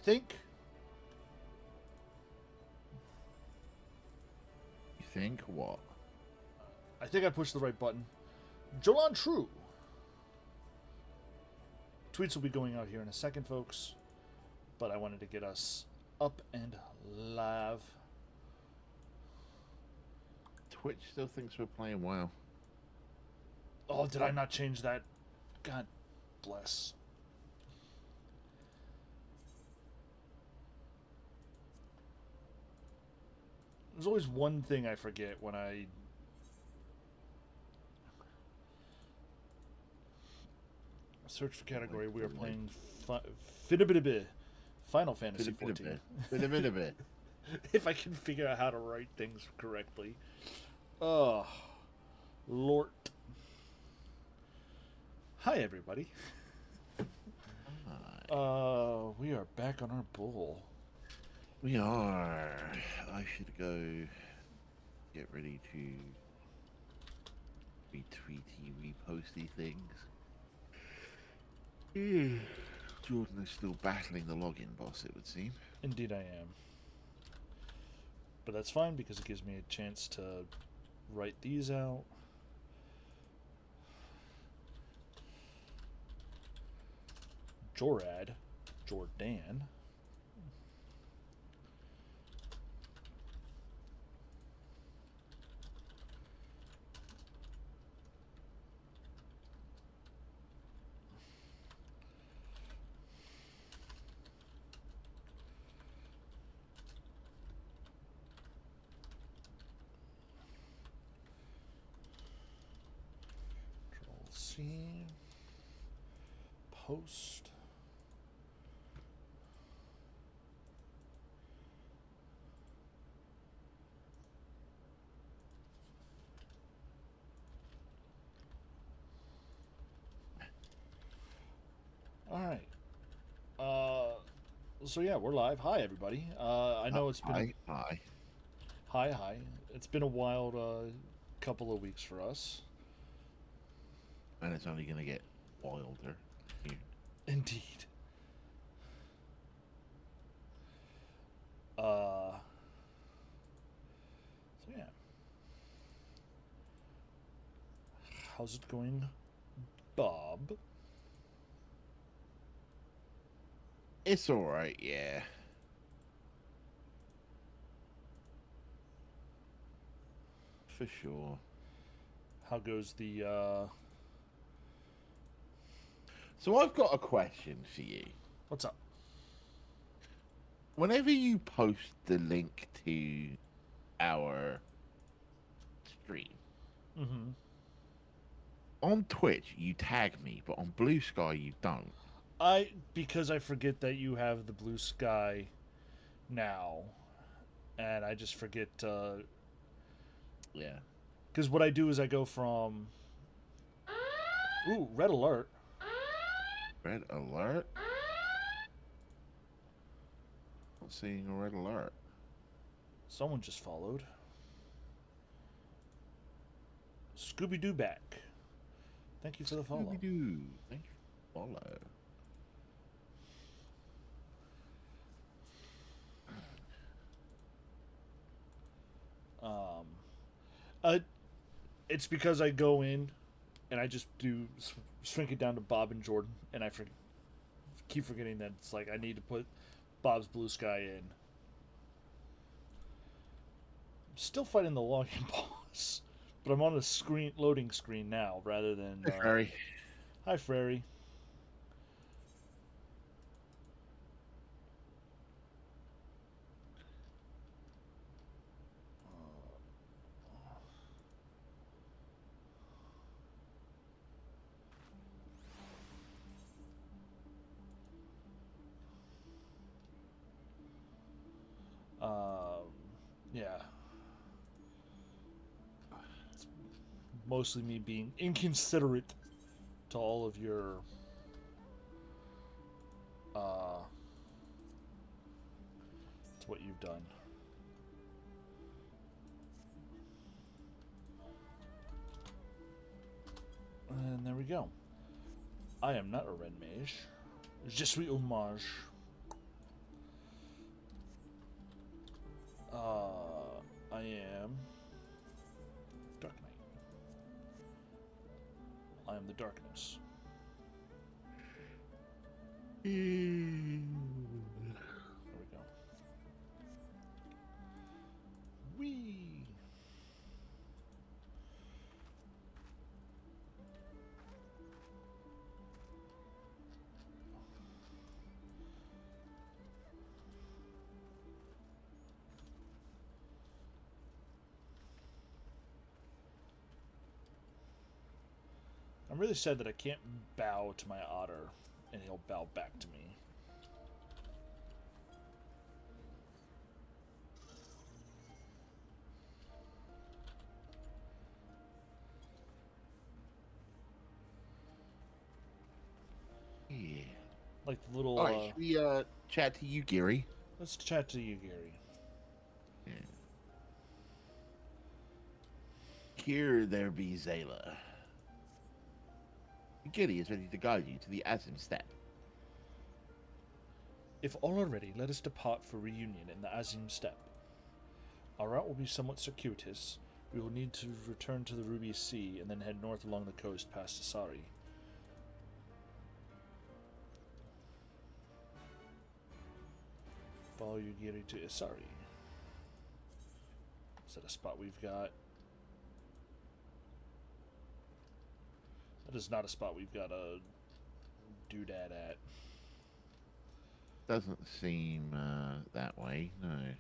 think. You think what? I think I pushed the right button. Jolan True. Tweets will be going out here in a second, folks. But I wanted to get us up and live. Twitch still thinks we're playing WoW. Oh, did I not change that? God bless. There's always one thing I forget when I search for category. We are playing Final Fantasy 14. If I can figure out how to write things correctly. Oh, Lord. Hi, everybody. We are back on our bull. We are. I should go get ready to retweety, reposty things. Jordan is still battling the login boss, it would seem. Indeed I am. But that's fine because it gives me a chance to write these out. Jordan. Control C. Post. All right. So yeah, we're live. Hi, everybody. I know it's been hi. It's been a wild couple of weeks for us. And it's only going to get wilder. Indeed. So yeah. How's it going, Bob? It's alright, yeah. For sure. How goes the So I've got a question for you. what's up? Whenever you post the link to our stream, on Twitch you tag me, but on Blue Sky you don't. Because I forget that you have the Blue Sky now, and I just forget. Yeah. Because what I do is I go from. Ooh, red alert. Red alert? Not seeing a red alert. Someone just followed. Scooby-Doo back. Thank you for the follow. Scooby-Doo. Thank you for the follow. It's because I go in and I just do shrink it down to Bob and Jordan, and I keep forgetting that it's like I need to put Bob's Blue Sky in. I'm still fighting the login boss, but I'm on the loading screen now rather than. Hey, Frary. Hi, Frary. Yeah. It's mostly me being inconsiderate to all of your to what you've done. And there we go. I am not a red mage. Je suis un mage. in the darkness. Mm. There we go. Whee! I'm really sad that I can't bow to my otter, and he'll bow back to me. Yeah. Like the little. All right, should we chat to you, Gary? Let's chat to you, Gary. Yeah. Here there be Zayla. Gary is ready to guide you to the Azim Step. If all are ready, let us depart for reunion in the Azim Steppe. Our route will be somewhat circuitous. We will need to return to the Ruby Sea and then head north along the coast past Asari. Follow Yugiri to Asari. Is that a spot we've got? That is not a spot we've got a doodad at. Doesn't seem that way, no.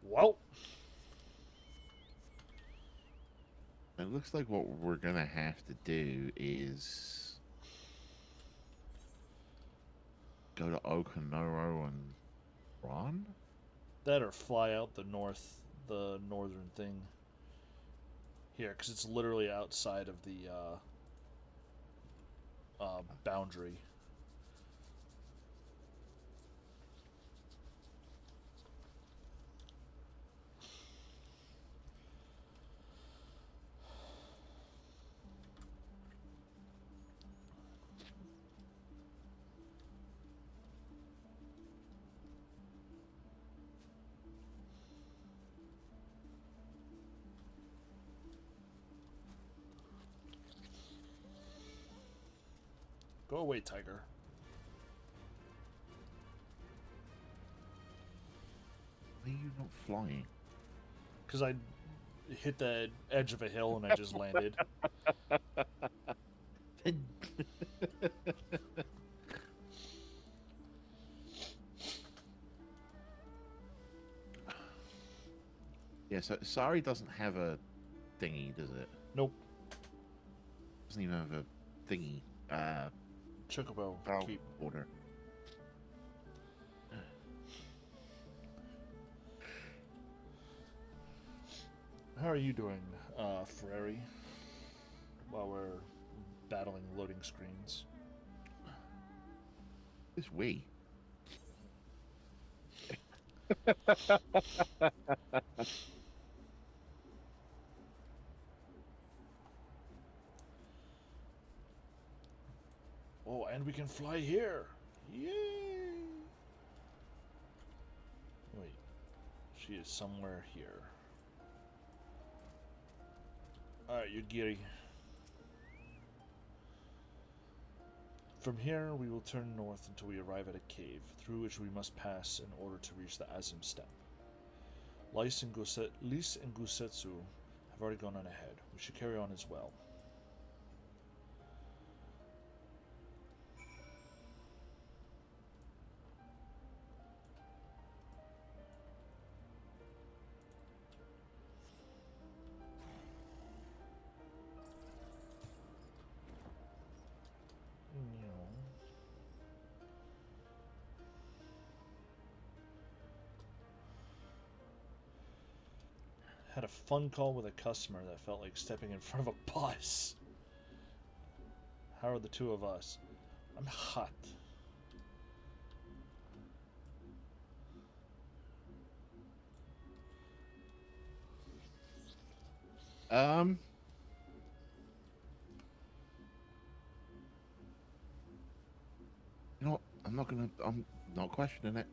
Well, It looks like what we're gonna have to do is go to Okanoro and run? that or fly out the northern thing. Here, because it's literally outside of the boundary. Go away, tiger. Why are you not flying? Because I hit the edge of a hill and I just landed. Yeah, so Sari doesn't have a thingy, does it? Nope. Doesn't even have a thingy. Chocobo keep. Order. How are you doing, Ferrari? While we're battling loading screens. It's we. Oh, and we can fly here! Yay! Wait. She is somewhere here. Alright, Yugiri. From here, we will turn north until we arrive at a cave, through which we must pass in order to reach the Azim Steppe. Lys and Gusetsu have already gone on ahead. We should carry on as well. Had a fun call with a customer that felt like stepping in front of a bus. How are the two of us? I'm hot. You know what? I'm not questioning it.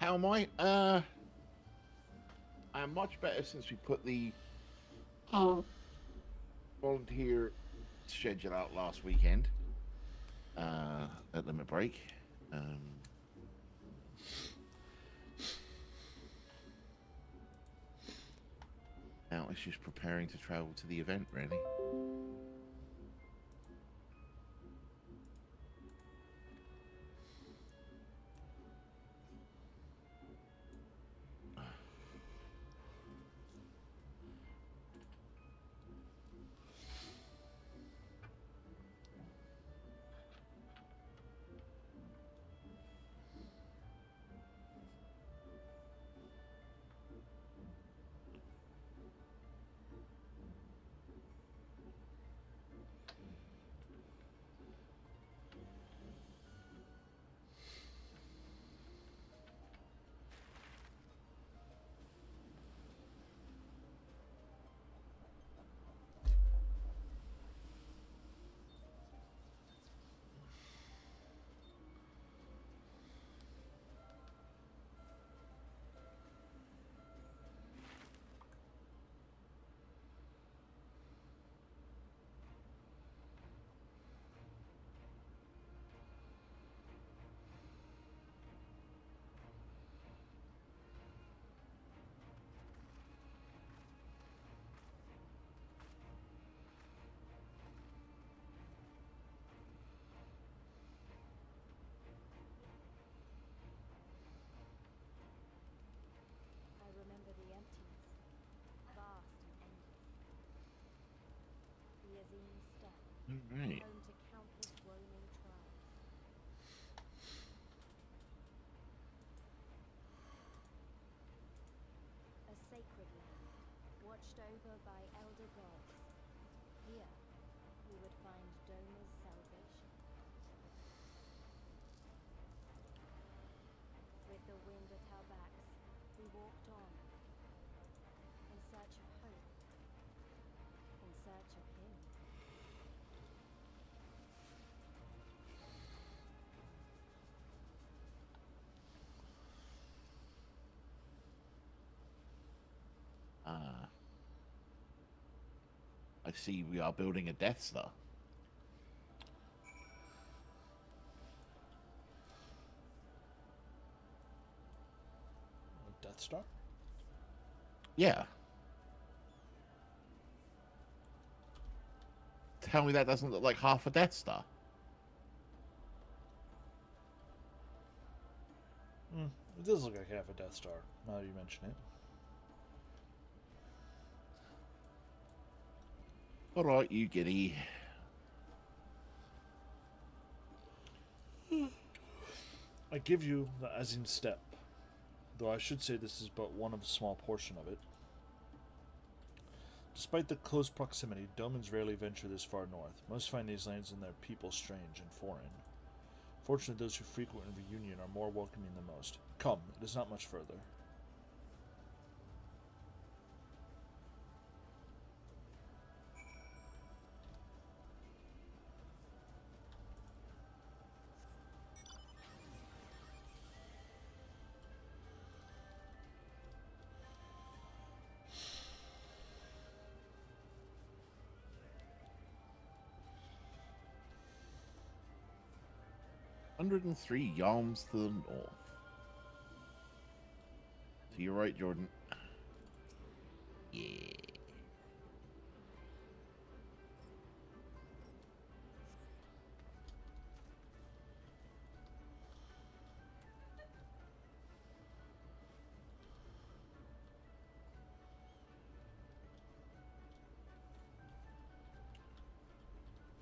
How am I? I'm much better since we put the volunteer schedule out last weekend at Limit Break. Now it's just preparing to travel to the event, really. I remember the emptiness, vast and endless. The Azim steppe, All right. home to countless roaming tribes. A sacred land, watched over by elder gods. Here, we would find Doma's salvation. With the wind at our backs, we walked on, in search of hope, in search of him. I see we are building a Death Star. A Death Star? Yeah. Tell me that doesn't look like half a Death Star. It does look like half a Death Star, now that you mention it. All right, you giddy. I give you the Azim steppe, though I should say this is but one of a small portion of it. Despite the close proximity, Domans rarely venture this far north. Most find these lands and their people strange and foreign. Fortunately, those who frequent Reunion are more welcoming than most. Come, it is not much further. Hundred and three yalms to the north. To your right, Jordan. Yeah.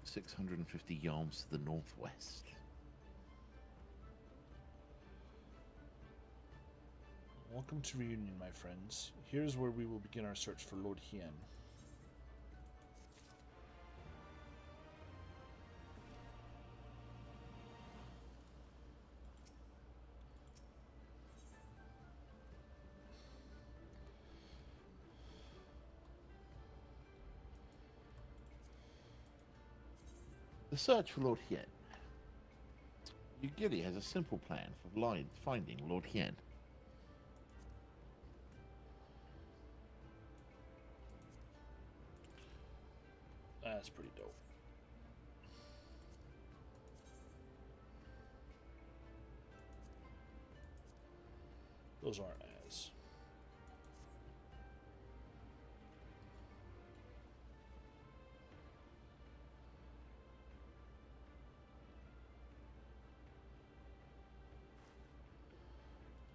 $650 yalms to the northwest. Welcome to Reunion, my friends. Here is where we will begin our search for Lord Hien. The search for Lord Hien. Ugiri has a simple plan for finding Lord Hien. That's pretty dope. Those aren't as.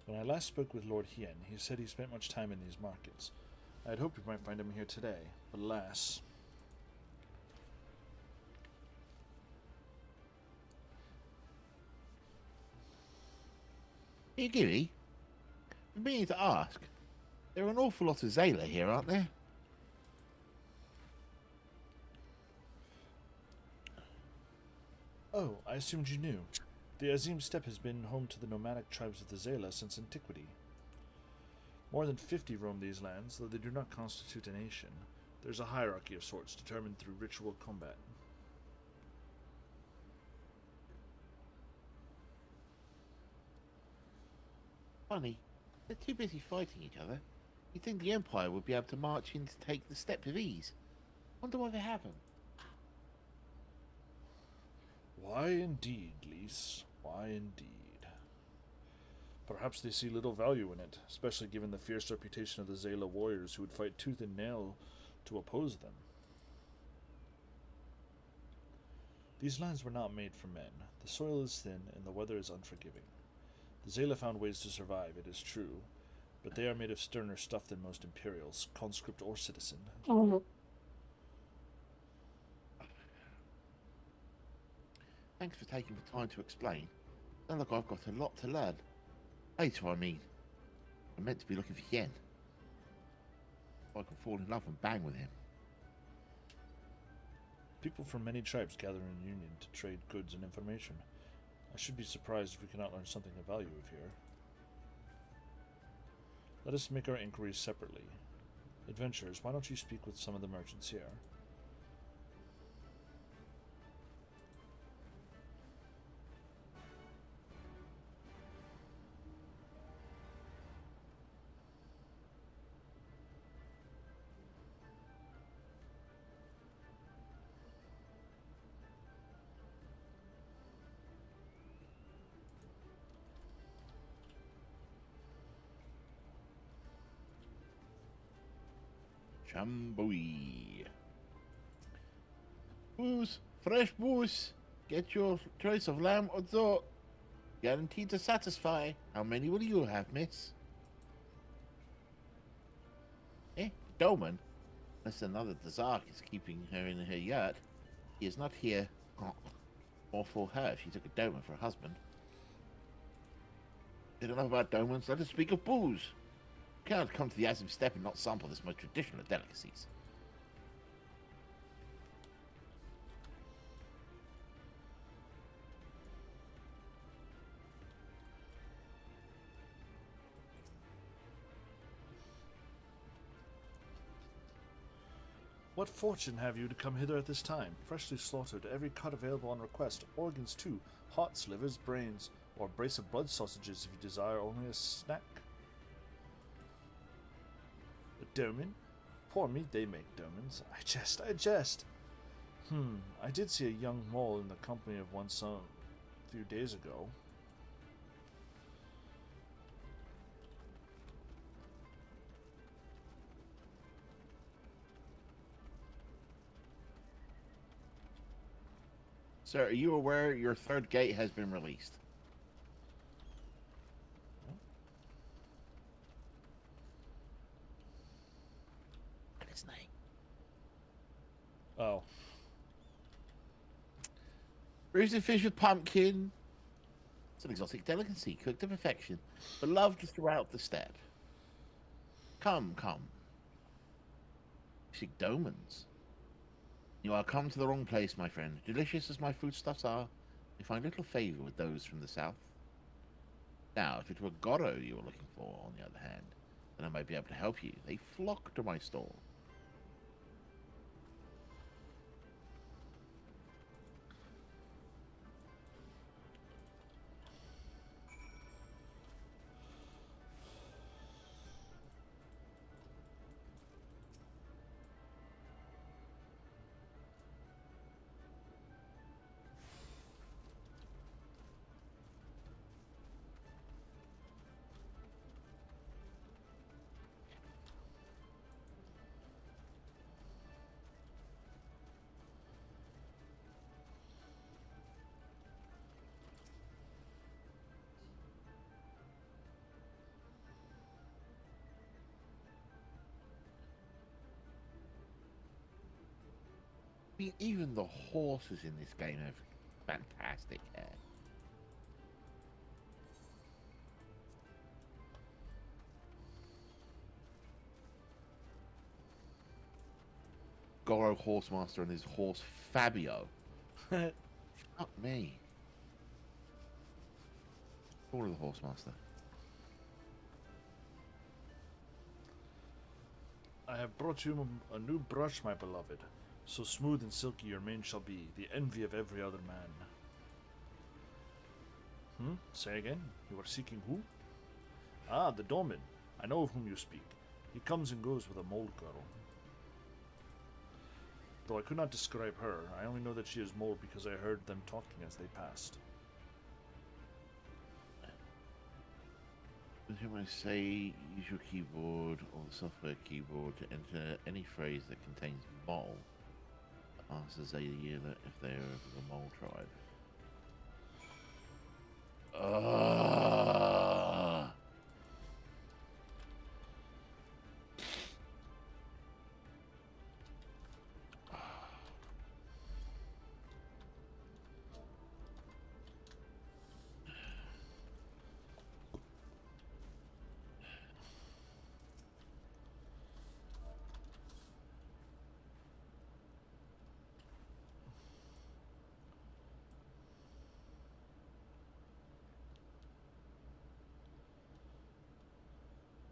When I last spoke with Lord Hien, he said he spent much time in these markets. I had hoped we might find him here today, but alas. Hey, Gilly, I'm meaning to ask. There are an awful lot of Zayla here, aren't there? Oh, I assumed you knew. The Azim Steppe has been home to the nomadic tribes of the Zayla since antiquity. More than 50 roam these lands, though they do not constitute a nation. There's a hierarchy of sorts determined through ritual combat. Funny, they're too busy fighting each other. You'd think the Empire would be able to march in to take the steppe with ease. Wonder why they haven't. Why indeed, Lys? Why indeed? Perhaps they see little value in it, especially given the fierce reputation of the Zayla warriors who would fight tooth and nail to oppose them. These lands were not made for men. The soil is thin and the weather is unforgiving. The Zayla found ways to survive, it is true, but they are made of sterner stuff than most Imperials, conscript or citizen. Thanks for taking the time to explain. Sounds like I've got a lot to learn. Later, I mean. I'm meant to be looking for Hien. I can fall in love and bang with him. People from many tribes gather in union to trade goods and information. I should be surprised if we cannot learn something of value here. Let us make our inquiries separately. Adventurers, why don't you speak with some of the merchants here? Chambui. Booze, fresh booze. Get your choice of lamb or zo. Guaranteed to satisfy. How many will you have, miss? Eh, Doman? Unless another Dazark is keeping her in her yurt. He is not here. Or for her if she took a Doman for a husband. Said enough about Domans, let us speak of booze. You cannot come to the Azim Steppe and not sample this most traditional of delicacies. What fortune have you to come hither at this time? Freshly slaughtered, every cut available on request, organs too, hearts, livers, brains, or a brace of blood sausages if you desire only a snack. A doman? Poor me, they make domans. I jest. I did see a young mole in the company of one son a few days ago. Sir, are you aware your third gate has been released? What is his name? Oh. Roasted fish with pumpkin. It's an exotic delicacy, cooked to perfection, but loved throughout the steppe. Come. Seek domans. You are come to the wrong place, my friend. Delicious as my foodstuffs are, you find little favour with those from the south. Now, if it were Goro you were looking for, on the other hand, then I might be able to help you. They flock to my stall. mean, even the horses in this game have fantastic hair. Goro Horsemaster and his horse Fabio. Fuck me. Call the Horsemaster. I have brought you a new brush, my beloved. So smooth and silky your mane shall be, the envy of every other man. Say again? You are seeking who? Ah, the Domin. I know of whom you speak. He comes and goes with a mole girl. Though I could not describe her, I only know that she is mole because I heard them talking as they passed. You might say use your keyboard or the software keyboard to enter any phrase that contains mole. Ask the Zayla if they are of the mole tribe.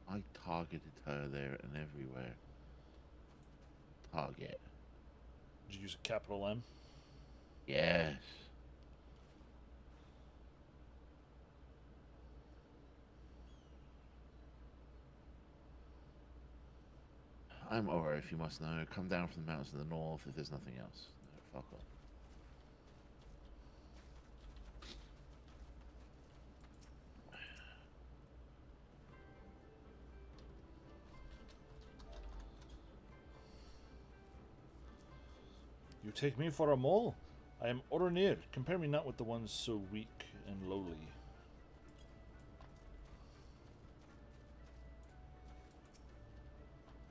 I targeted her there and everywhere. Target. Did you use a capital M? Yes. I'm Aura, if you must know. Come down from the mountains to the north if there's nothing else. No, fuck off. You take me for a mole? I am Oronir. Compare me not with the ones so weak and lowly.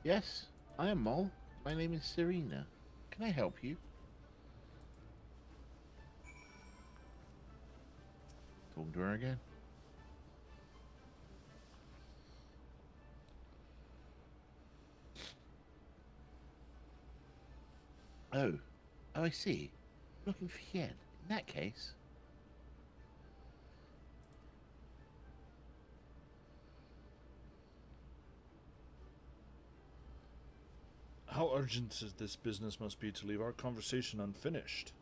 Yes, I am Mole. My name is Serena. Can I help you? Talking to her again? Oh. Oh, I see. Looking for Yen. In that case... How urgent is this business must be to leave our conversation unfinished?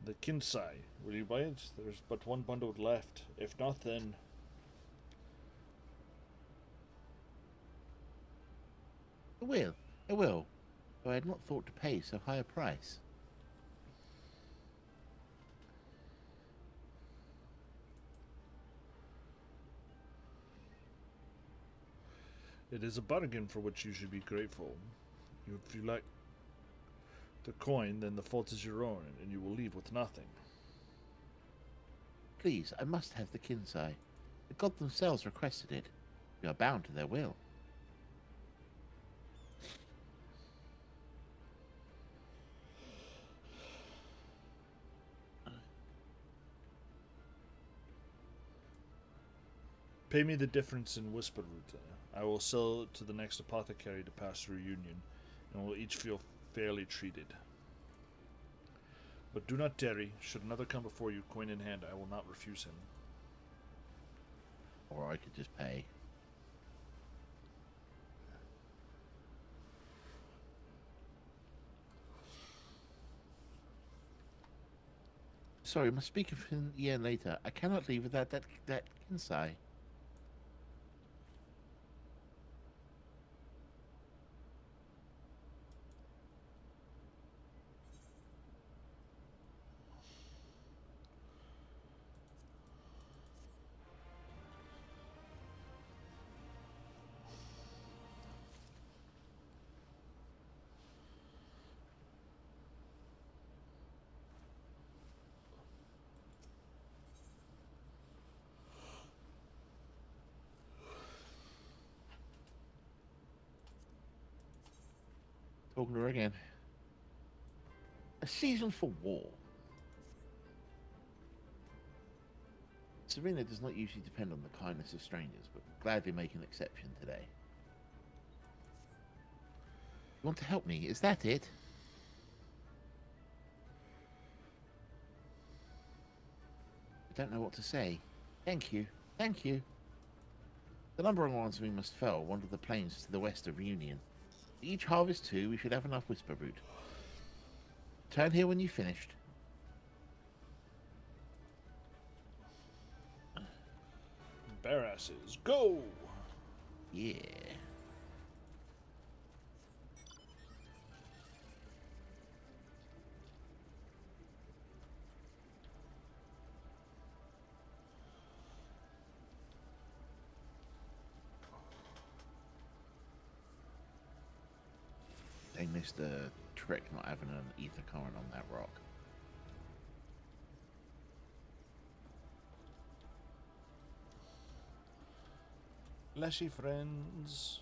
The Kinsai. Will you buy it? There's but one bundle left. If not, then... I will. I will. Though I had not thought to pay so high a price. It is a bargain for which you should be grateful. If you lack the coin, then the fault is your own, and you will leave with nothing. Please, I must have the Kinsai. The gods themselves requested it. We are bound to their will. Pay me the difference in Whisper Root. I will sell it to the next apothecary to pass through Union, and we'll each feel fairly treated. But do not tarry. Should another come before you, coin in hand, I will not refuse him. Or I could just pay. Sorry, must speak of him Yen later. I cannot leave without that Kinsai. talking to her again. A season for war. Serena does not usually depend on the kindness of strangers, but gladly make an exception today. You want to help me? Is that it? I don't know what to say. Thank you. Thank you. The number of ones we must fell wander the plains to the west of Reunion. Each harvest too, we should have enough whisper root. Turn here when you've finished. Bare asses, go! Yeah. They missed a trick not having an ether current on that rock. Leshy friends.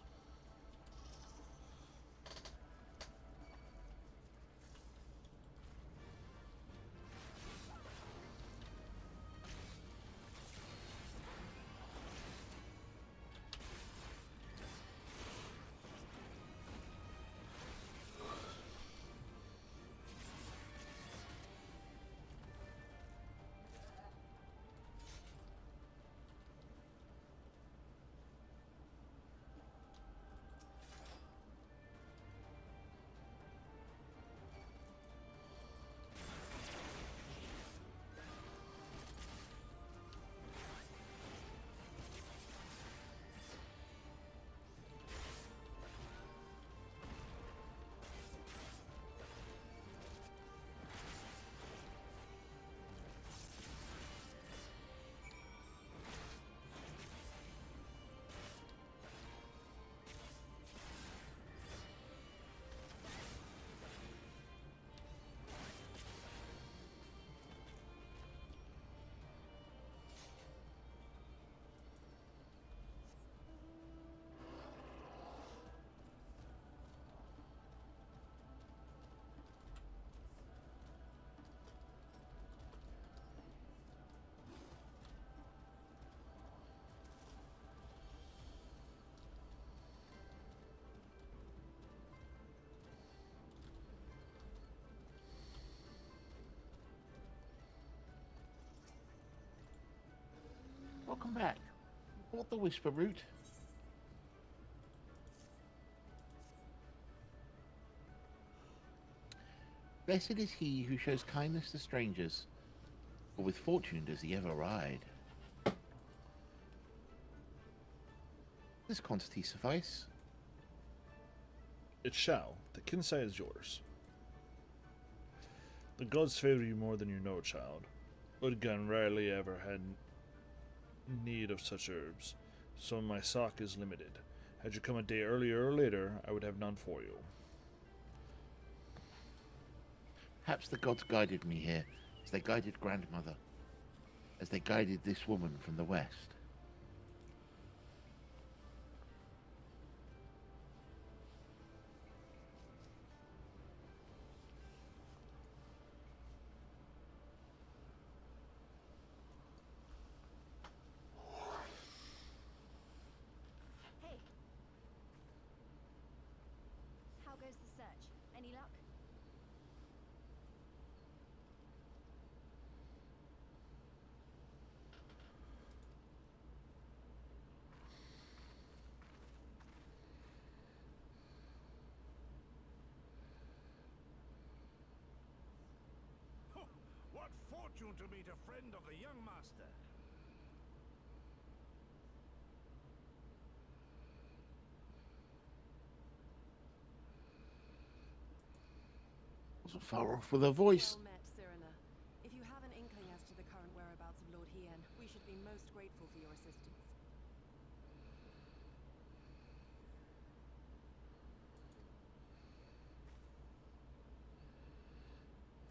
Welcome back. Bought the whisper root. Blessed is he who shows kindness to strangers, for with fortune does he ever ride. This quantity suffice. It shall. The Kinsai is yours. The gods favor you more than you know, child. Udgan rarely ever had need of such herbs, so my stock is limited. Had you come a day earlier or later, I would have none for you. Perhaps the gods guided me here, as they guided grandmother, as they guided this woman from the west. Hey. How goes the search? Any luck? What fortune to meet a friend of the young master! Wasn't far off with her voice. Well met, Cyrena. If you have an inkling as to the current whereabouts of Lord Hien, we should be most grateful for your assistance.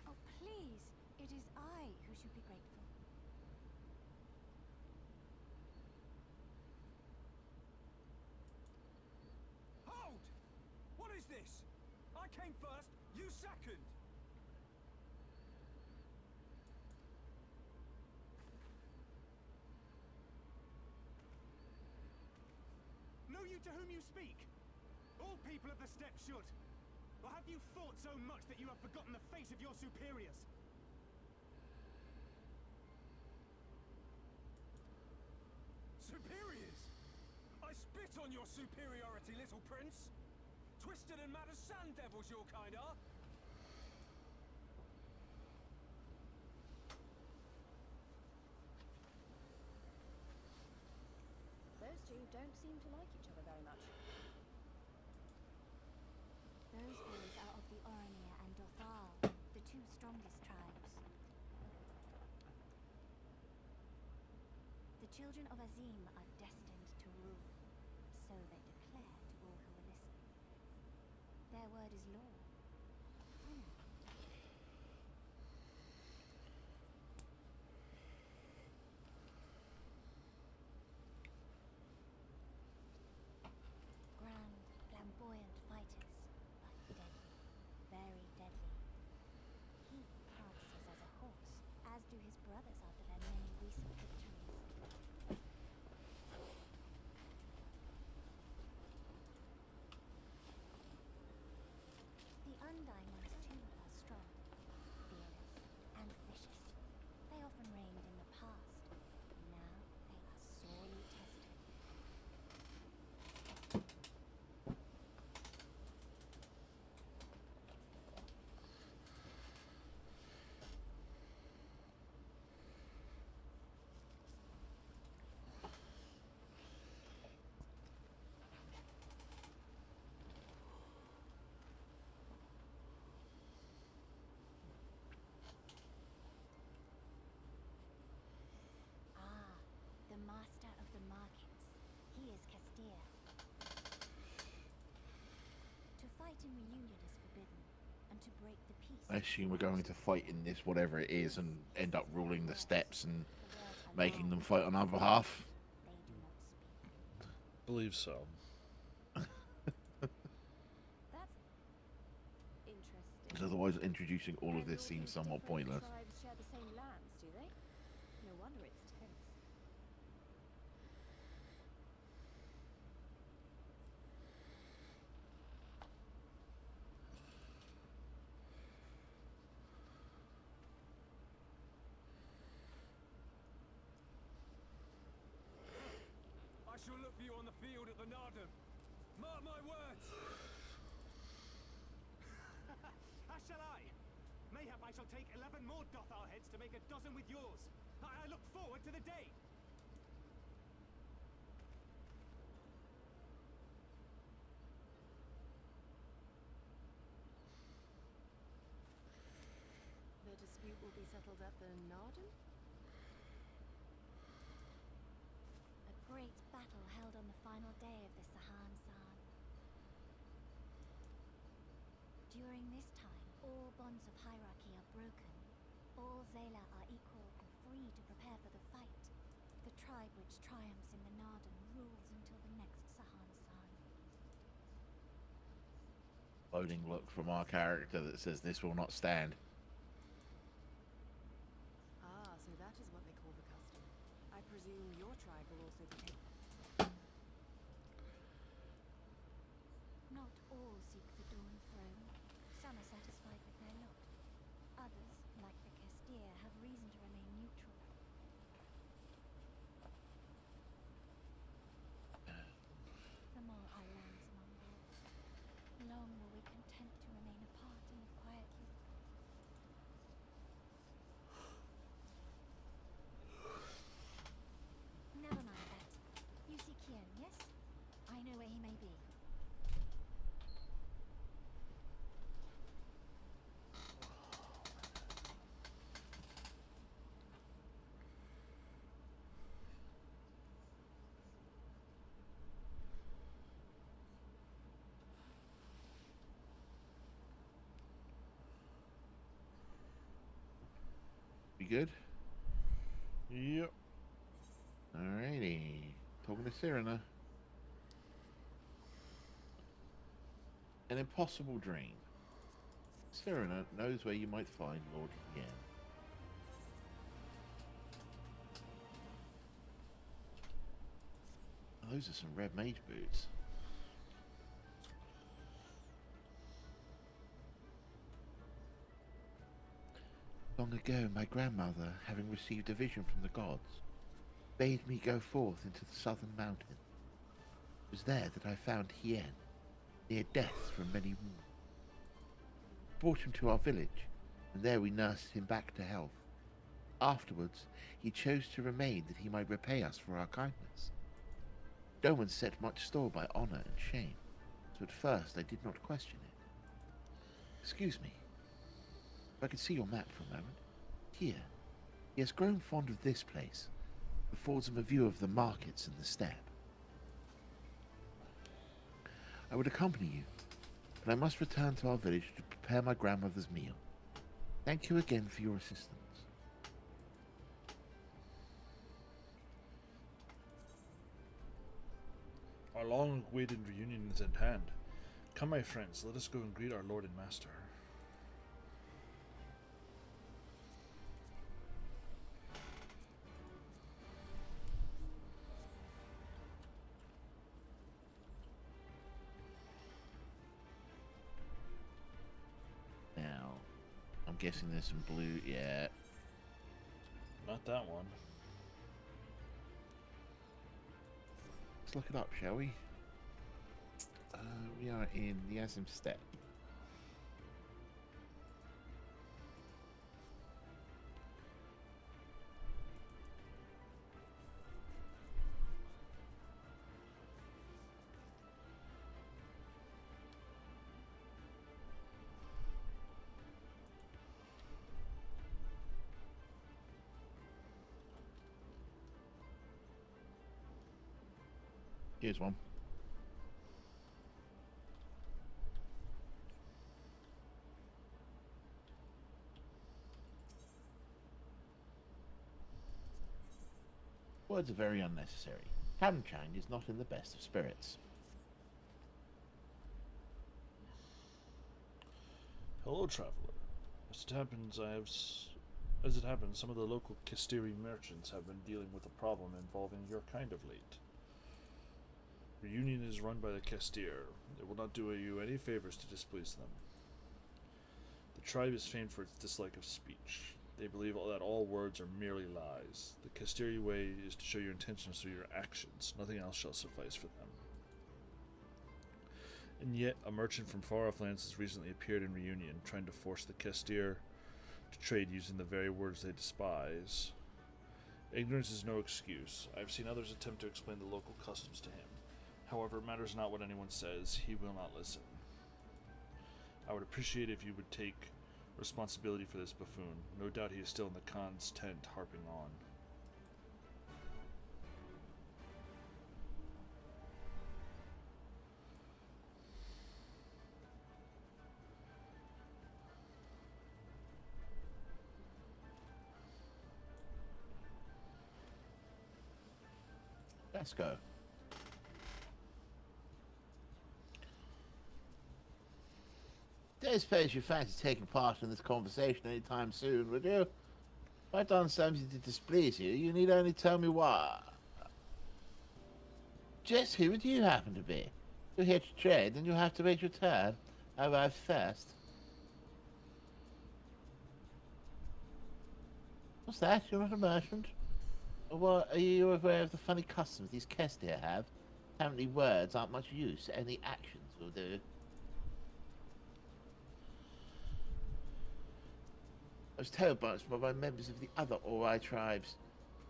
Oh, please. It is I who should be grateful. Halt! What is this? I came first, you second. Know you to whom you speak? All people of the steppe should. Or have you fought so much that you have forgotten the face of your superiors? Superiors? I spit on your superiority, little prince. Twisted and mad as sand devils your kind are. Those two don't seem to like each other very much. Those boys are of the Oromir and Dothal, the two strongest tribes. The children of Azim are destined to rule, so they declare to all who will listen. Their word is law. I know. Grand, flamboyant fighters, but deadly. Very deadly. He prances as a horse, as do his brothers after their many recent victories. The Undying ones too are strong, fearless, and vicious. They often reigned in the past. Now they are sorely tested. Ah, the master of the markets. He is Castir. To fight in reunion is forbidden, and to break the peace. I assume we're going to fight in this, whatever it is, and end up ruling the steppes and making them fight on our behalf. They do not speak. Believe so. That's interesting. Because otherwise, introducing all of this seems somewhat pointless. Tribes share the same lands, do they? No wonder it's tense. I shall look for you on the field at the Narden. Mark my words. As shall I. Mayhap I shall take 11 more Dothar heads to make a dozen with yours. I look forward to the day. The dispute will be settled at the Narden? A great battle held on the final day of the Sahan San. During this time, all bonds of hierarchy are broken. All Zayla are equal and free to prepare for the fight. The tribe which triumphs in the Narden rules until the next Sahan San. Loading look from our character that says this will not stand. Ah, so that is what they call the custom. I presume your tribe will also be taken. Not all seek the Dawn Throne. Some are satisfied with their lot. Others, like the Castir, have reason to remain neutral. From all our lands among wolves, long were we content to remain apart and live quietly. Never mind that. You see Kian, yes? I know where he may be. You good? Yep. Alrighty. Talking to Cyrano. An impossible dream. Cyrano knows where you might find Lord Hien. Oh, those are some red mage boots. Long ago, my grandmother, having received a vision from the gods, bade me go forth into the southern mountain. It was there that I found Hien, near death from many wounds. Brought him to our village, and there we nursed him back to health. Afterwards, he chose to remain that he might repay us for our kindness. No one set much store by honor and shame, so at first I did not question it. Excuse me, if I could see your map for a moment. Here, he has grown fond of this place. It affords him a view of the markets and the steppe. I would accompany you, but I must return to our village to prepare my grandmother's meal. Thank you again for your assistance. Our long-awaited reunion is at hand. Come, my friends, let us go and greet our lord and master. Now, I'm guessing there's some blue. Yeah. Not that one. Let's look it up, shall we? We are in the Azim Steppe. Here's one. Words are very unnecessary. Tamchang is not in the best of spirits. Hello, traveler. As it happens, some of the local Kistiri merchants have been dealing with a problem involving your kind of late. Reunion is run by the Kestir. It will not do you any favors to displease them. The tribe is famed for its dislike of speech. They believe that all words are merely lies. The Kestiri way is to show your intentions through your actions. Nothing else shall suffice for them. And yet, a merchant from far-off lands has recently appeared in Reunion, trying to force the Kestir to trade using the very words they despise. Ignorance is no excuse. I have seen others attempt to explain the local customs to him. However, it matters not what anyone says, he will not listen. I would appreciate if you would take responsibility for this buffoon. No doubt he is still in the Khan's tent, harping on. Let's go. Don't suppose you fancy taking part in this conversation anytime soon, would you? If I've done something to displease you, you need only tell me what. Just who would you happen to be? You're here to trade, and you'll have to wait your turn. I arrive first. What's that? You're not a merchant? Or what, are you aware of the funny customs these Kestir have? Apparently words aren't much use, only actions will do. I was told once by members of the other Ori tribes.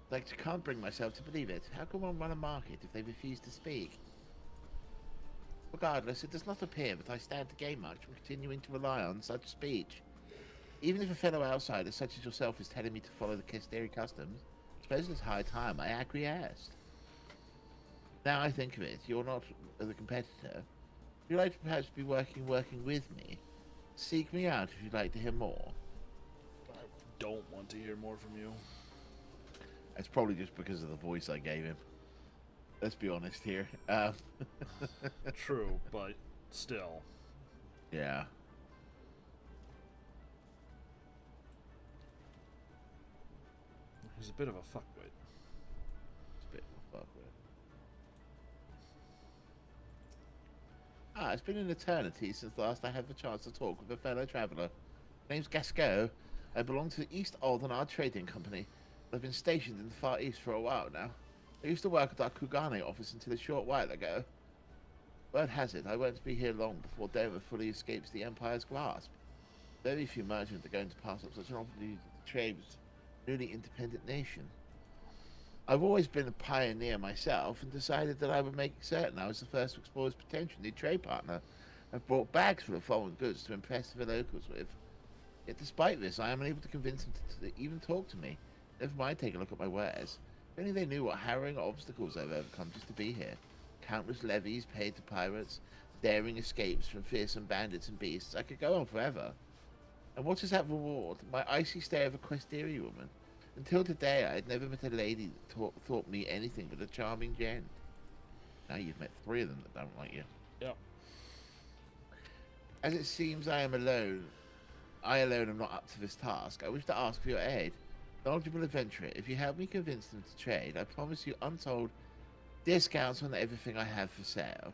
I can't bring myself to believe it. How can one run a market if they refuse to speak? Regardless, it does not appear that I stand to gain much from continuing to rely on such speech. Even if a fellow outsider such as yourself is telling me to follow the Kestiri customs, I suppose it's high time I acquiesced. Now I think of it, you're not the competitor. Would you like to perhaps be working with me? Seek me out if you'd like to hear more. Don't want to hear more from you. It's probably just because of the voice I gave him. Let's be honest here. True, but still. Yeah. He's a bit of a fuckwit. It's a bit of a fuck with. It's been an eternity since last I had the chance to talk with a fellow traveller. My name's Gasco. I belong to the East Aldenar Trading Company. I've been stationed in the Far East for a while now. I used to work at our Kugane office until a short while ago. Word has it, I won't be here long before Dover fully escapes the Empire's grasp. Very few merchants are going to pass up such an opportunity to trade with a newly independent nation. I've always been a pioneer myself and decided that I would make certain I was the first to explore his potential new trade partner. I've brought bags full of foreign goods to impress the locals with. Yet despite this, I am unable to convince them to even talk to me. Never mind take a look at my wares. If only they knew what harrowing obstacles I've overcome just to be here. Countless levies paid to pirates, daring escapes from fearsome bandits and beasts. I could go on forever. And what is that reward? My icy stare of a Questeri woman. Until today, I had never met a lady that thought me anything but a charming gent. Now you've met 3 of them that don't like you. Yep. As it seems I alone am not up to this task, I wish to ask for your aid. Knowledgeable adventurer, if you help me convince them to trade, I promise you untold discounts on everything I have for sale.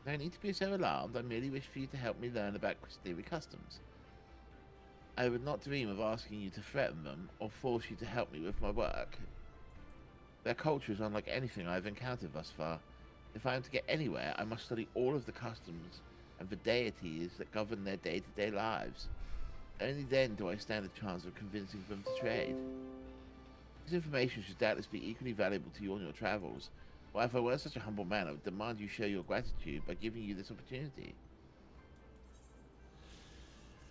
No need to be so alarmed, I merely wish for you to help me learn about Quisteri customs. I would not dream of asking you to threaten them or force you to help me with my work. Their culture is unlike anything I have encountered thus far. If I am to get anywhere, I must study all of the customs and the deities that govern their day-to-day lives. Only then do I stand a chance of convincing them to trade. This information should doubtless be equally valuable to you on your travels. Why, if I were such a humble man, I would demand you show your gratitude by giving you this opportunity.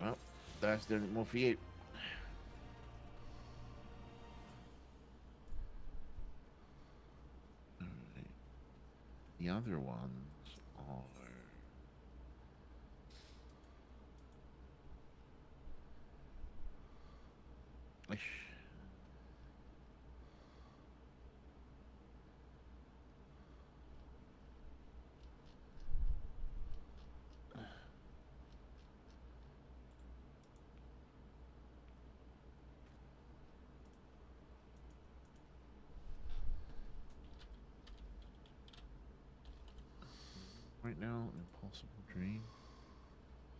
Well, that's doing it more for you. Alright. The other ones are... Ish. Right now, Impossible Dream.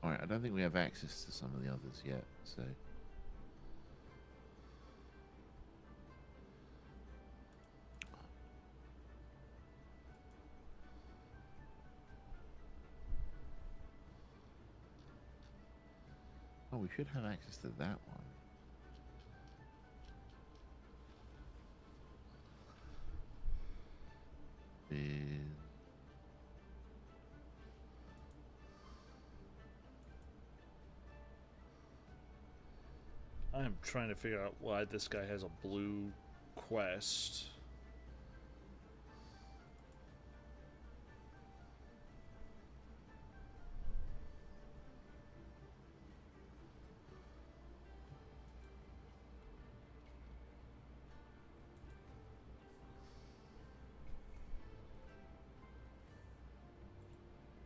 Alright, I don't think we have access to some of the others yet, so... Oh, we should have access to that one. With... I'm trying to figure out why this guy has a blue quest.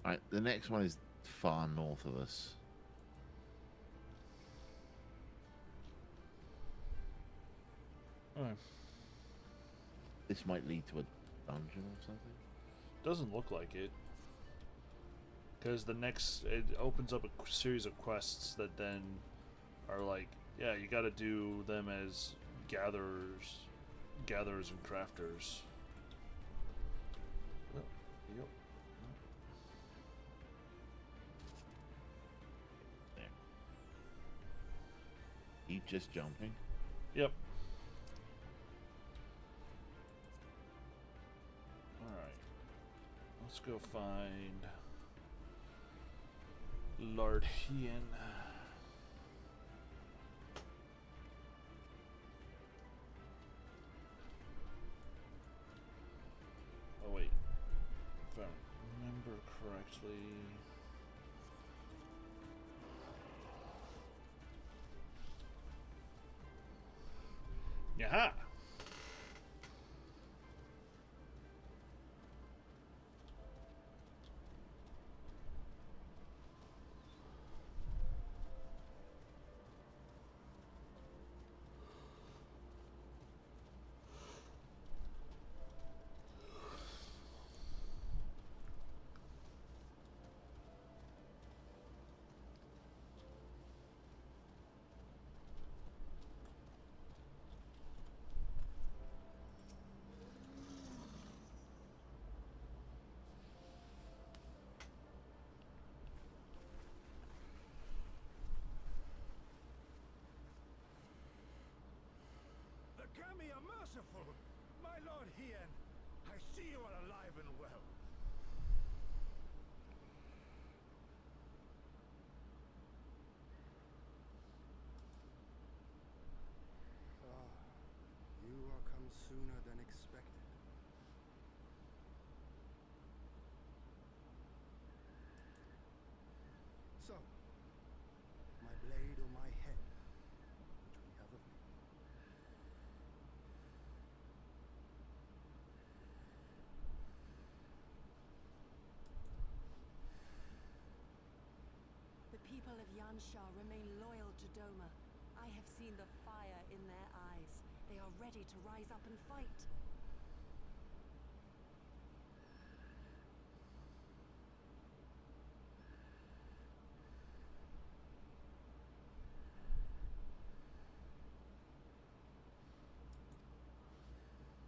Alright, the next one is far north of us. Alright. This might lead to a dungeon or something. Doesn't look like it. Because it opens up a series of quests that then are like, yeah, you gotta do them as gatherers and crafters. Oh, yep. There. Keep just jumping. Yep. Alright. Let's go find Lord Hien. Oh wait. If I remember correctly. Yaha! me are merciful. My lord Hien, I see you are alive and well. Ah, you are come sooner than expected. So, my blade or my head? Which we have of you? The people of Yansha remain loyal to Doma. I have seen the fire in their eyes. They are ready to rise up and fight.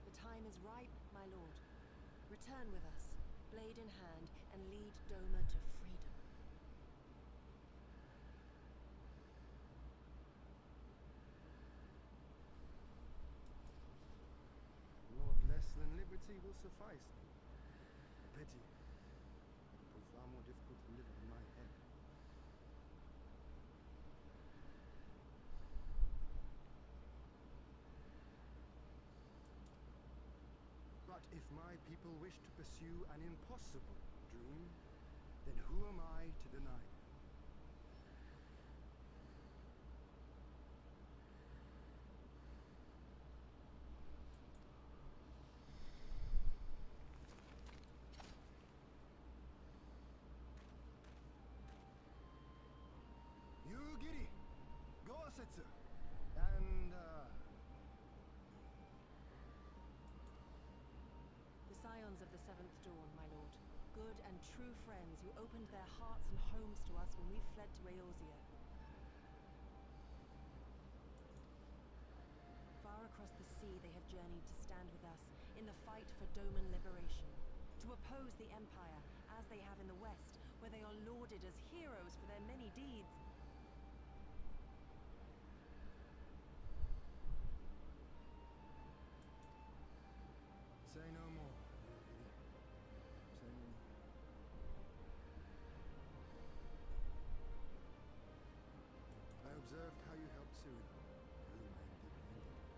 The time is ripe, my lord. Return with us, blade in hand, and lead Doma to freedom. Naught less than liberty will suffice me. Pity. It will far more difficult to live in my head. But if my people wish to pursue an impossible dream, then who am I to deny them? Yugiri, Gosetsu, and The scions of the Seventh Dawn, my lord. Good and true friends who opened their hearts and homes to us when we fled to Eorzea. Far across the sea they have journeyed to stand with us in the fight for Doman liberation. To oppose the Empire, as they have in the West, where they are lauded as heroes for their many deeds. say no more, Yugiri. Say no more. I observed how you helped Cyril, to whom I am deeply indebted.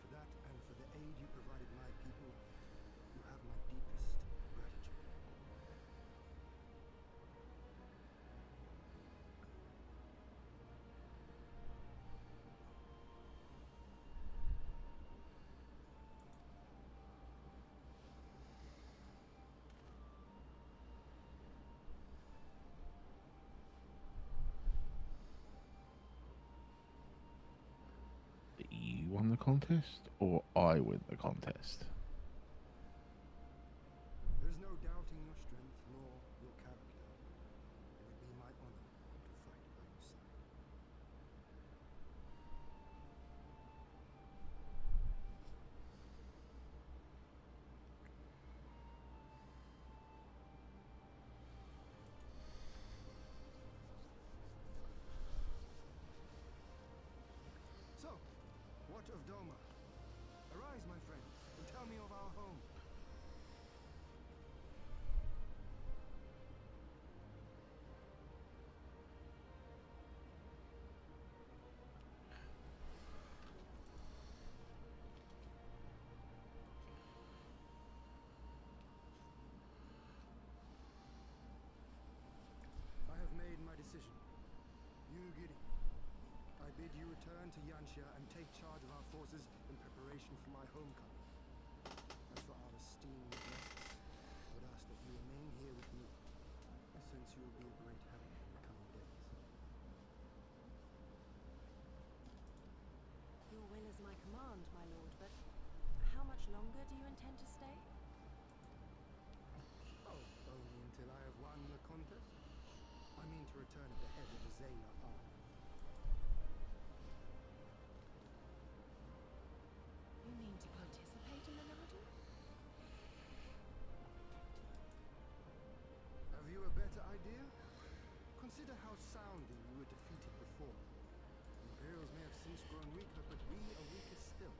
For that and for the aid you provided my people, you have my deepest gratitude. You won the contest, or I win the contest? There's no doubting your strength nor your character. It would be my honor to fight by your side. So, what of Doma? Arise, my friends, and tell me of our home. I have made my decision. Yugiri, I bid you return to Yansha and take charge of our forces in preparation for my homecoming. As for our esteemed guests, I would ask that you remain here with me. I sense you will be a great help in the coming days. Your will is my command, my lord, but how much longer do you intend to stay? Oh, only until I have won the contest? I mean to return at the head of the Zayla army. You mean to participate in the Nadu? Have you a better idea? Consider how soundly we were defeated before. The Imperials may have since grown weaker, but we are weaker still.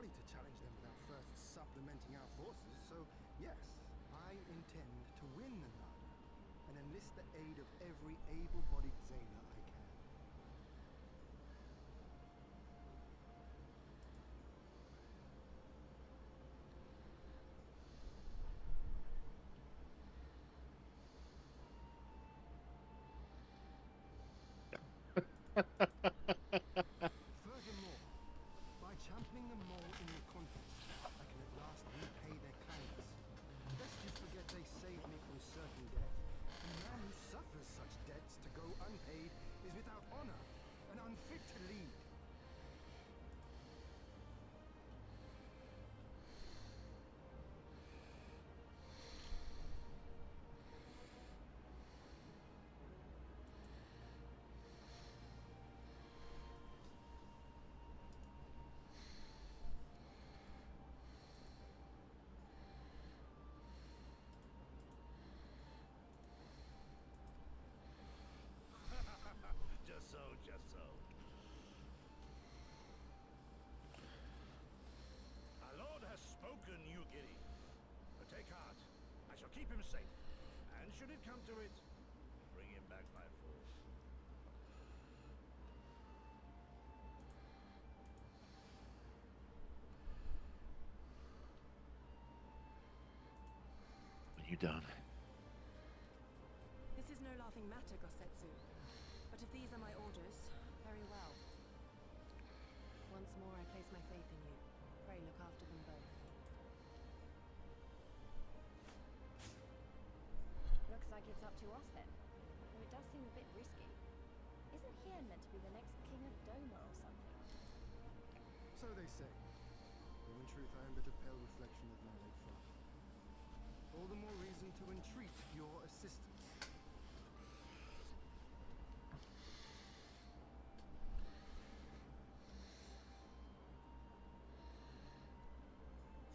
folly to challenge them without first supplementing our forces, so yes, I intend to win the Nada and enlist the aid of every able-bodied Zayla I can. Furthermore, by championing them more in the contest, I can at last repay their kindness. Lest you forget they saved me from certain death. A man who suffers such debts to go unpaid is without honor and unfit to lead. Just so, just so. Our Lord has spoken, Yugiri. But take heart. I shall keep him safe. And should it come to it, bring him back by force. What you done? This is no laughing matter, Gosetsu. But if these are my orders, very well. Once more I place my faith in you. Pray look after them both. Looks like it's up to us then. Though it does seem a bit risky. Isn't Hien meant to be the next king of Doma or something? So they say. Though in truth I am but a pale reflection of my late father. All the more reason to entreat your assistance.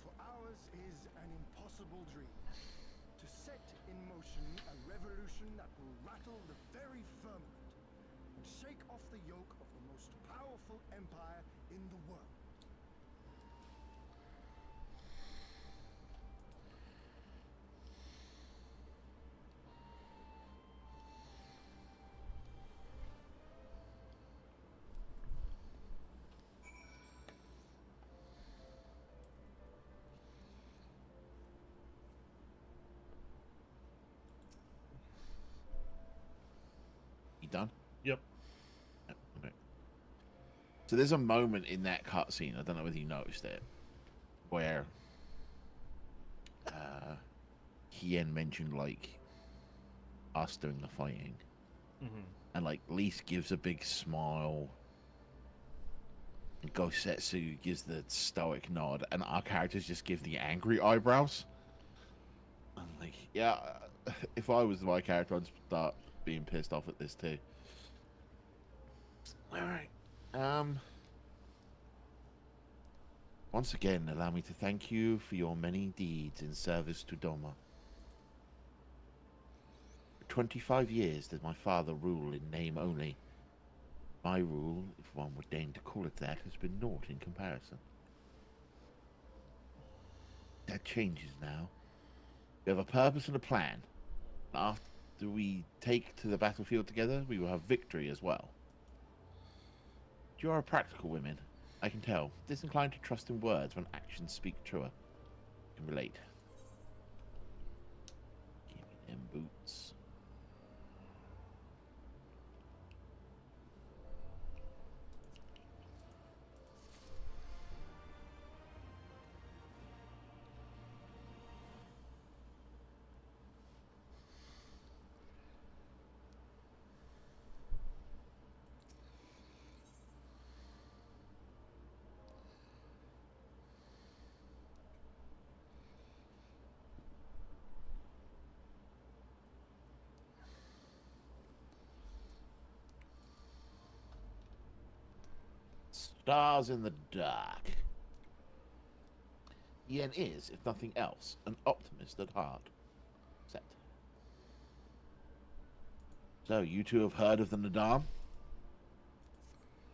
For ours is an impossible dream. To set in motion a revolution that will rattle the very firmament and shake off the yoke of the most powerful empire in the world. You done? Yep. Yep, okay. So there's a moment in that cutscene, I don't know whether you noticed it, where Hien mentioned like us doing the fighting, Mm-hmm. and like Lise gives a big smile, and Gosetsu gives the stoic nod, and our characters just give the angry eyebrows. I'm like, yeah, if I was my character, I'd start being pissed off at this too. All right. Once again, allow me to thank you for your many deeds in service to Doma. For 25 years did my father rule in name only. My rule, if one would deign to call it that, has been naught in comparison. That changes now. We have a purpose and a plan. After we take to the battlefield together, we will have victory as well. You are a practical woman, I can tell. Disinclined to trust in words when actions speak truer. I can relate. Give me them boots. Stars in the dark. Yen is, if nothing else, an optimist at heart. Set. So, you two have heard of the Nadam?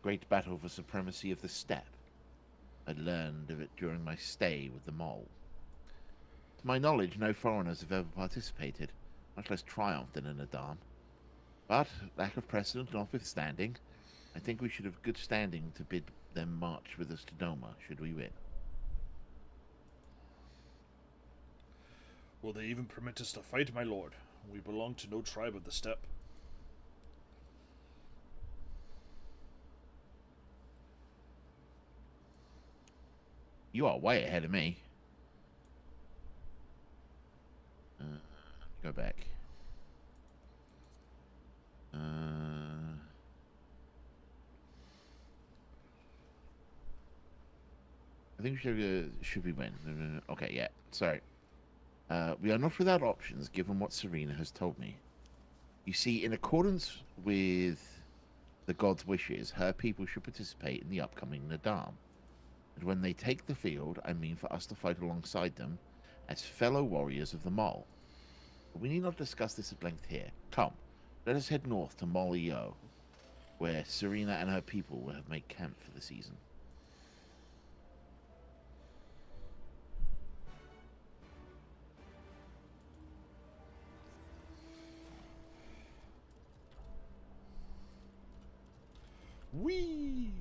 Great battle for supremacy of the steppe. I learned of it during my stay with the mole. To my knowledge, no foreigners have ever participated, much less triumphed in a Nadam. But, lack of precedent notwithstanding, I think we should have good standing to bid them march with us to Doma, should we win. Will they even permit us to fight, my lord? We belong to no tribe of the steppe. You are way ahead of me. Go back. I think should we win? No. Okay, yeah. Sorry. We are not without options, given what Serena has told me. You see, in accordance with the god's wishes, her people should participate in the upcoming Nadam. And when they take the field, I mean for us to fight alongside them as fellow warriors of the Mole. But we need not discuss this at length here. Come, let us head north to Mol Eo, where Serena and her people will have made camp for the season. Whee!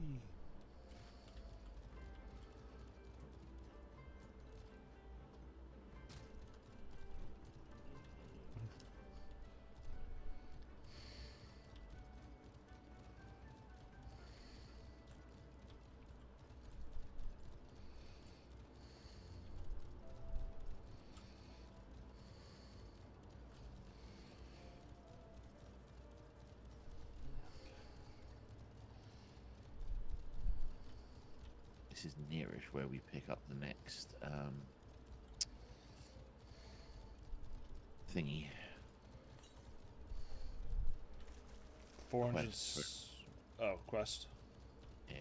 This is nearish where we pick up the next thingy. 400. Quest. Oh, quest. Yeah.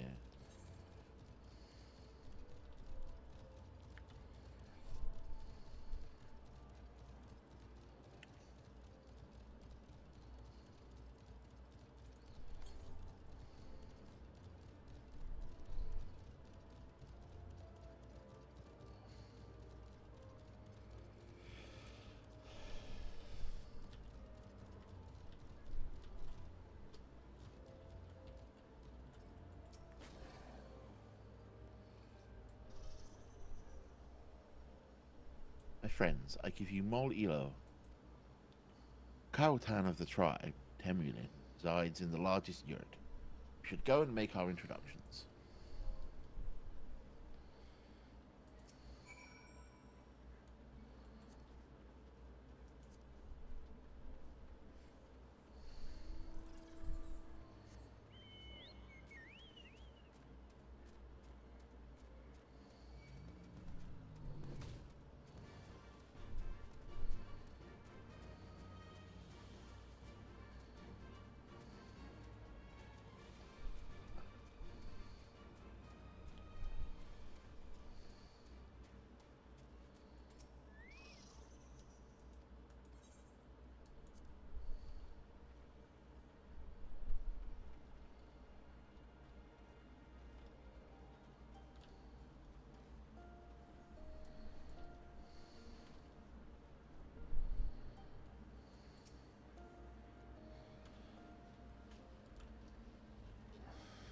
My friends, I give you Mol Ilo. Kautan of the tribe, Temulin, resides in the largest yurt. We should go and make our introductions.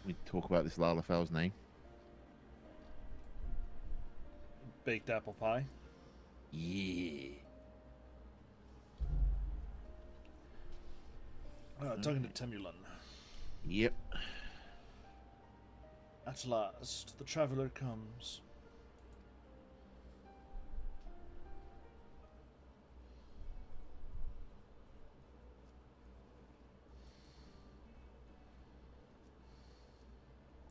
We talk about this Lalafel's name. Baked apple pie. Yeah. Talking to Temulin. Yep. At last, the traveler comes.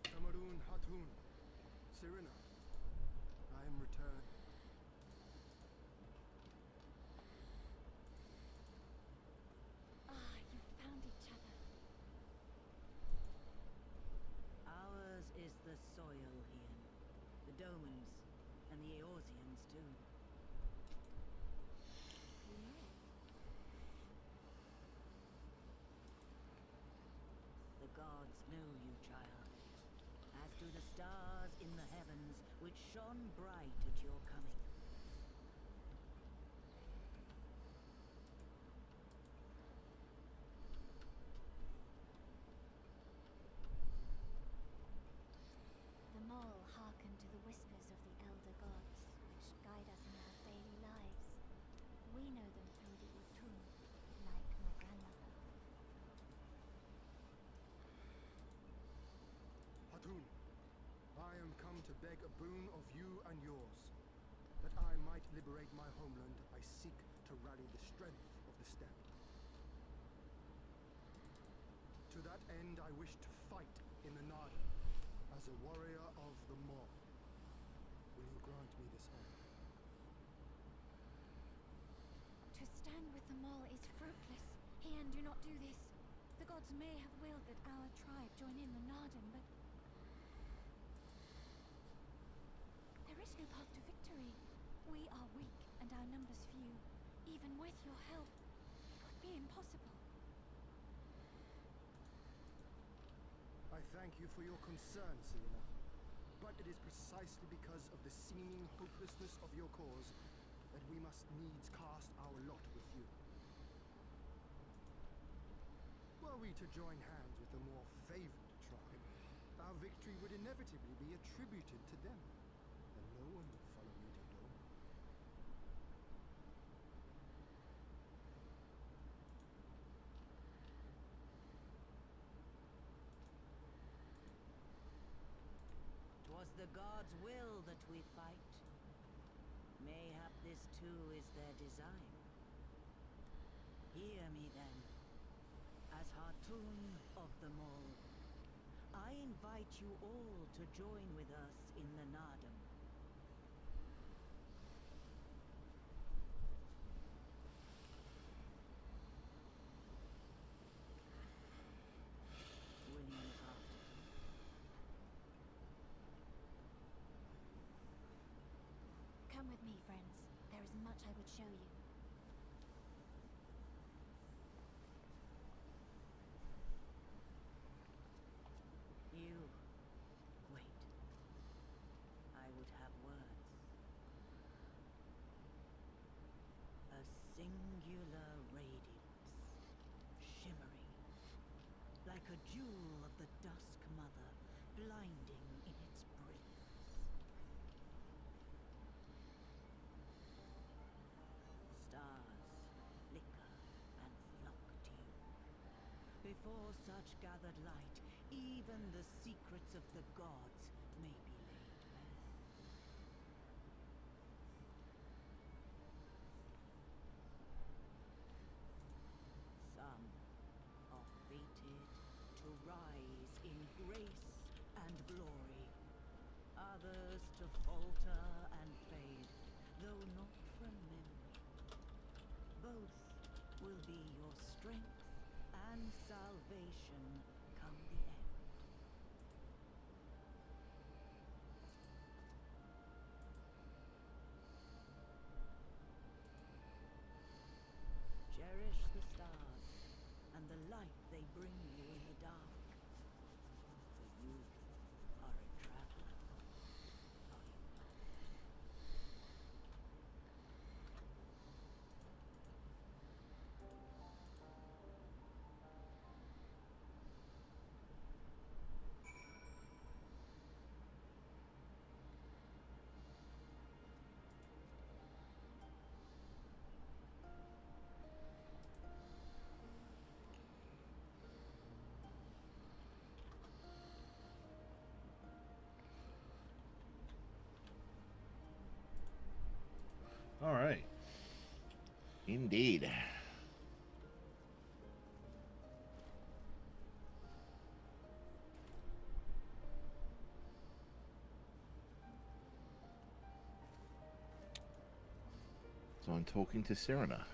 Cameroon Hatun. Serena, I am returned. Ah, you found each other. Ours is the soil here. The Domans and the Eorzeans too. We know. The gods know you, child. As to the stars in the heavens, which shone bright at your coming. The Mole hearken to the whispers of the elder gods, which guide us in our daily lives. We know them through the Utun, like my grandmother. Hatun, I am come to beg a boon of you and yours. That I might liberate my homeland, I seek to rally the strength of the steppe. To that end, I wish to fight in the Narden as a warrior of the Mole. Will you grant me this honor? To stand with the Mole is fruitless. Hian, do not do this. The gods may have willed that our tribe join in the Narden, but there is no path to victory. We are weak, and our numbers few. Even with your help, it would be impossible. I thank you for your concern, Serena. But it is precisely because of the seeming hopelessness of your cause that we must needs cast our lot with you. Were we to join hands with a more favored tribe, our victory would inevitably be attributed to them, and no one would follow you to Dome. Twas the gods' will that we fight. Mayhap this too is their design. Hear me then. As Hatun of the Mole, I invite you all to join with us in the Narden. Will you look after them? Come with me, friends. There is much I would show you. You wait. I would have words. A singular radiance, shimmering, like a jewel of the Dusk Mother, blinding in its brilliance. Stars flicker and flock to you. Before such gathered light, even the secrets of the gods may be laid bare. Some are fated to rise in grace and glory, others to falter and fade, though not from memory. Both will be your strength and salvation come the end. Cherish the stars and the light they bring you in the dark. For you are a traveler, are you not? All right. Indeed. So I'm talking to Serena.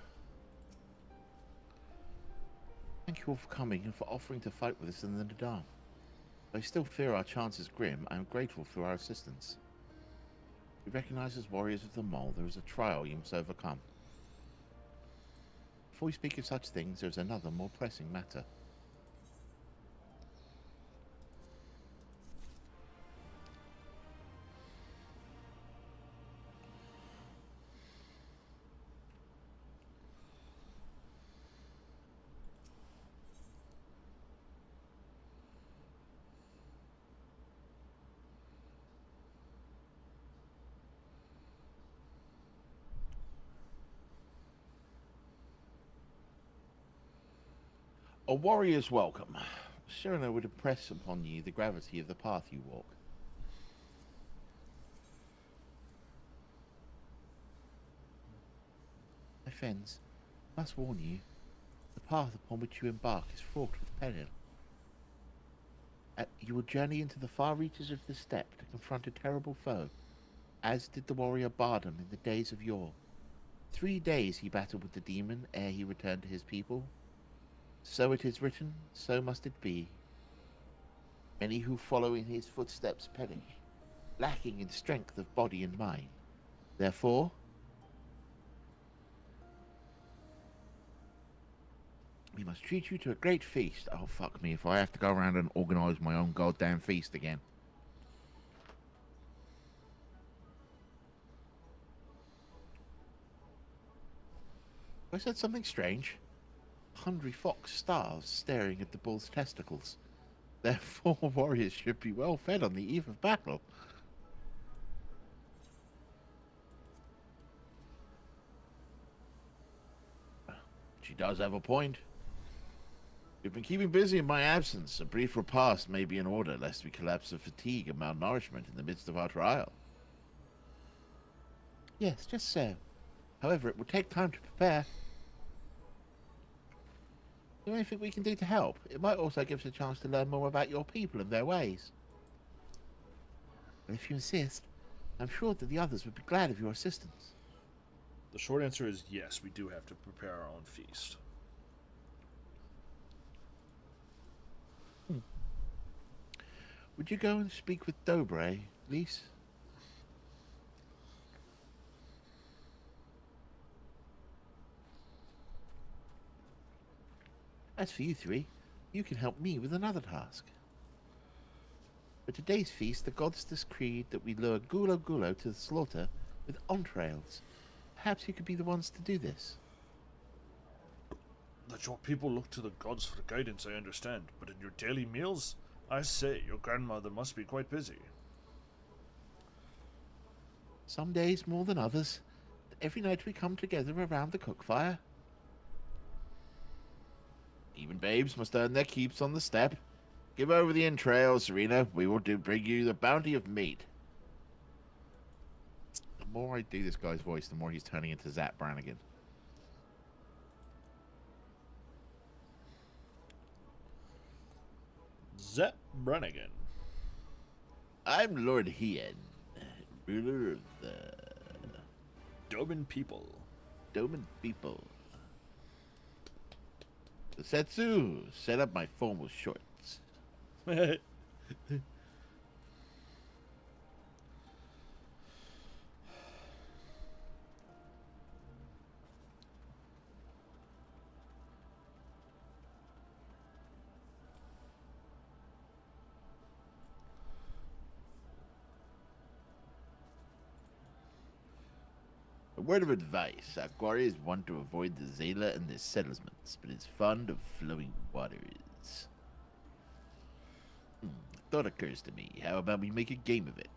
Thank you all for coming and for offering to fight with us in the Nadam. I still fear our chances grim. I am grateful for our assistance. We recognize as warriors of the Mole there is a trial you must overcome. Before we speak of such things, there is another more pressing matter. A warrior's welcome. Cyrano would impress upon you the gravity of the path you walk. My friends, I must warn you, the path upon which you embark is fraught with peril. You will journey into the far reaches of the steppe to confront a terrible foe, as did the warrior Bardam in the days of yore. 3 days he battled with the demon ere he returned to his people. So it is written, so must it be. Many who follow in his footsteps perish, lacking in strength of body and mind. Therefore, we must treat you to a great feast. Oh, fuck me if I have to go around and organise my own goddamn feast again. I said something strange. A hungry fox starves, staring at the bull's testicles. Therefore, warriors should be well fed on the eve of battle. She does have a point. We've been keeping busy in my absence. A brief repast may be in order, lest we collapse of fatigue and malnourishment in the midst of our trial. Yes, just so. However, it will take time to prepare. Is there anything we can do to help? It might also give us a chance to learn more about your people and their ways. But if you insist, I'm sure that the others would be glad of your assistance. The short answer is yes, we do have to prepare our own feast. Would you go and speak with Dobre, Lise? As for you three, you can help me with another task. For today's feast, the gods decreed that we lure Gulo Gulo to the slaughter with entrails. Perhaps you could be the ones to do this. That your people look to the gods for guidance, I understand, but in your daily meals, I say your grandmother must be quite busy. Some days more than others. Every night we come together around the cook fire. Even babes must earn their keeps on the steppe. Give over the entrails, Serena. We will bring you the bounty of meat. The more I do this guy's voice, the more he's turning into Zap Brannigan. Zep Brannigan. I'm Lord Hien, ruler of the Doman people. Doman people. The Setsu set up my formal shorts. A word of advice. Aquari is one to avoid the Zayla and their settlements, but is fond of flowing waters. Thought occurs to me. How about we make a game of it?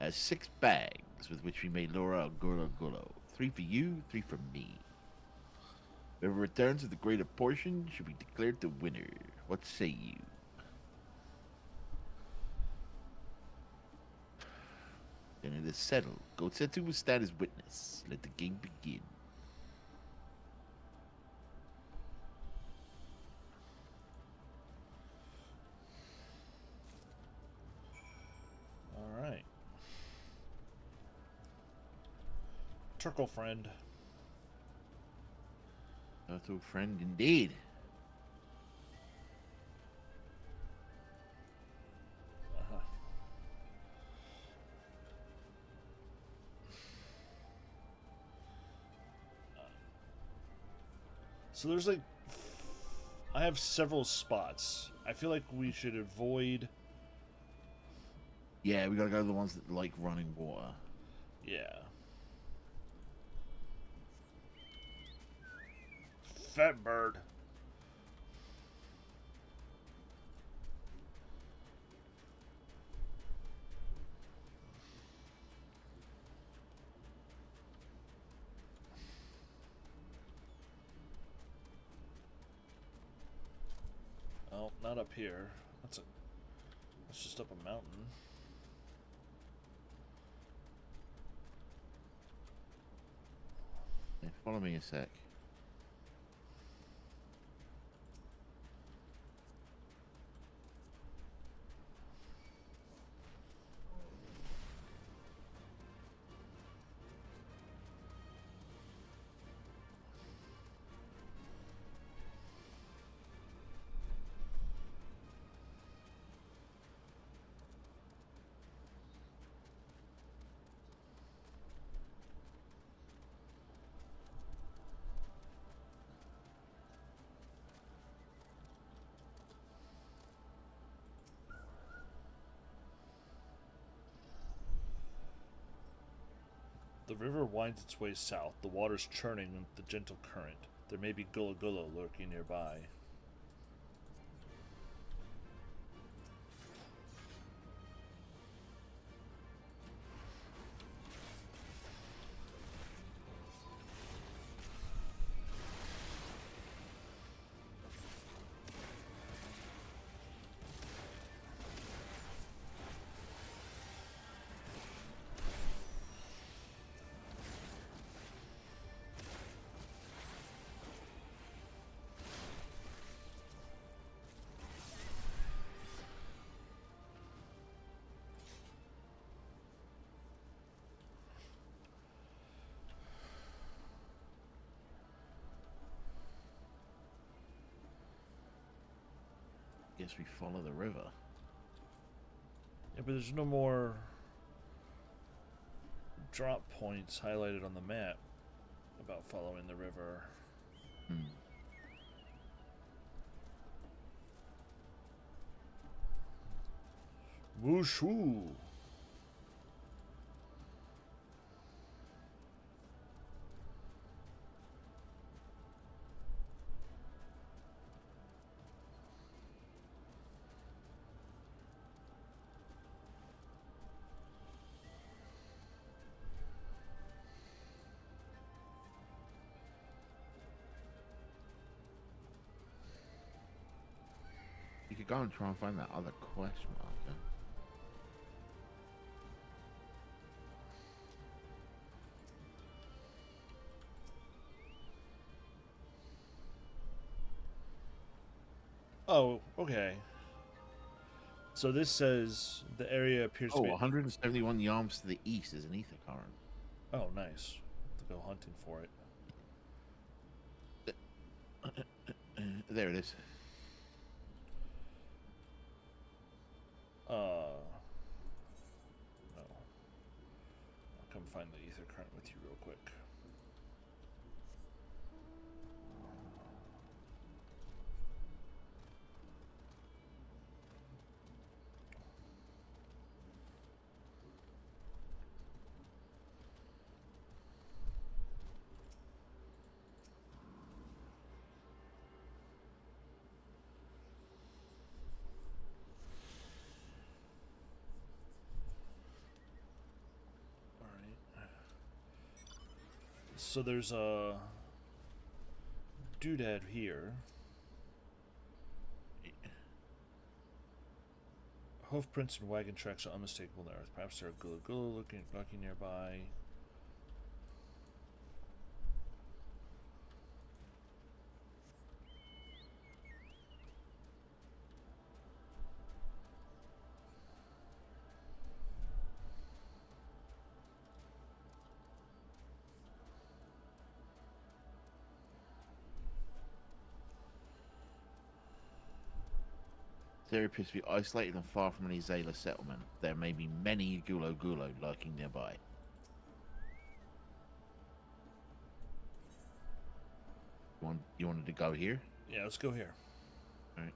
Has 6 bags with which we may lure out Gulo Gulo. 3 for you, 3 for me. Whoever returns with the greater portion should be declared the winner. What say you? Then it is settled. Gotsetsu will stand as witness. Let the game begin. Alright. Turtle friend. Turtle friend indeed. So there's like, I have several spots. I feel like we should avoid. Yeah, we gotta go to the ones that like running water. Yeah. Fat bird. not up here. That's just up a mountain. Yeah, follow me a sec. The river winds its way south, the waters churning with the gentle current. There may be Gullah Gullah lurking nearby. Guess we follow the river. Yeah, but there's no more drop points highlighted on the map about following the river. Hmm. Wushu! You could go and try and find that other quest marker. Oh, okay. So this says the area appears to Oh, be... 171 yards to the east is an ether current. Oh, nice. To go hunting for it. There it is. No. I'll come find the ether current with you real quick. So there's a doodad here. Hoof prints and wagon tracks are unmistakable in the earth. Perhaps there are Gullah Gullah lurking nearby. There appears to be isolated and far from any Zayla settlement. There may be many Gullah Gullah lurking nearby. You wanted to go here? Yeah, let's go here. All right.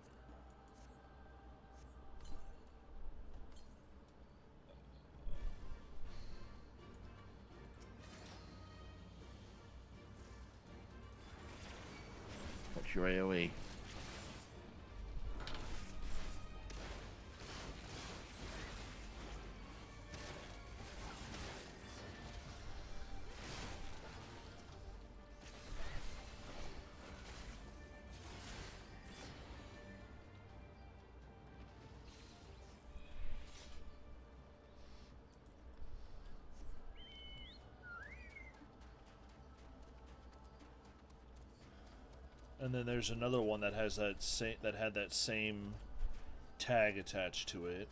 What's your AoE? And then there's another one that has that had that same tag attached to it.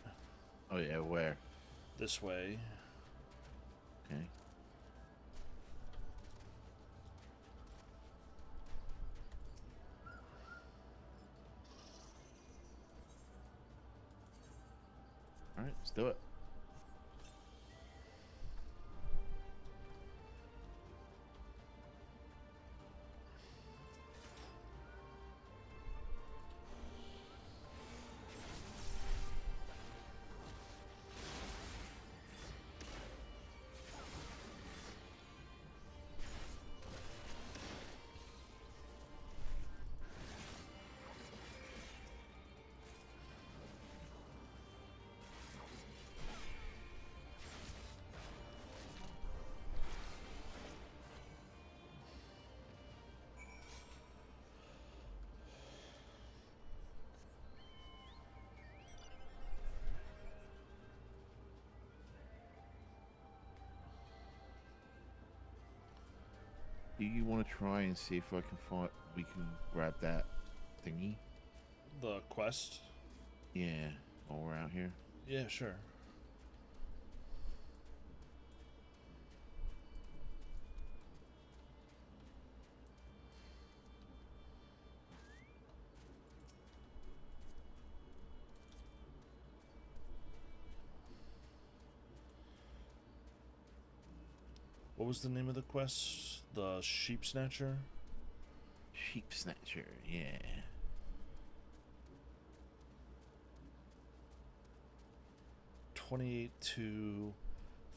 Oh yeah, where? This way. Okay. All right, let's do it. Do you want to try and see if I can find? We can grab that thingy. The quest? Yeah, while we're out here. Yeah, sure. What was the name of the quest? The Sheep Snatcher? Sheep snatcher, yeah. 28 to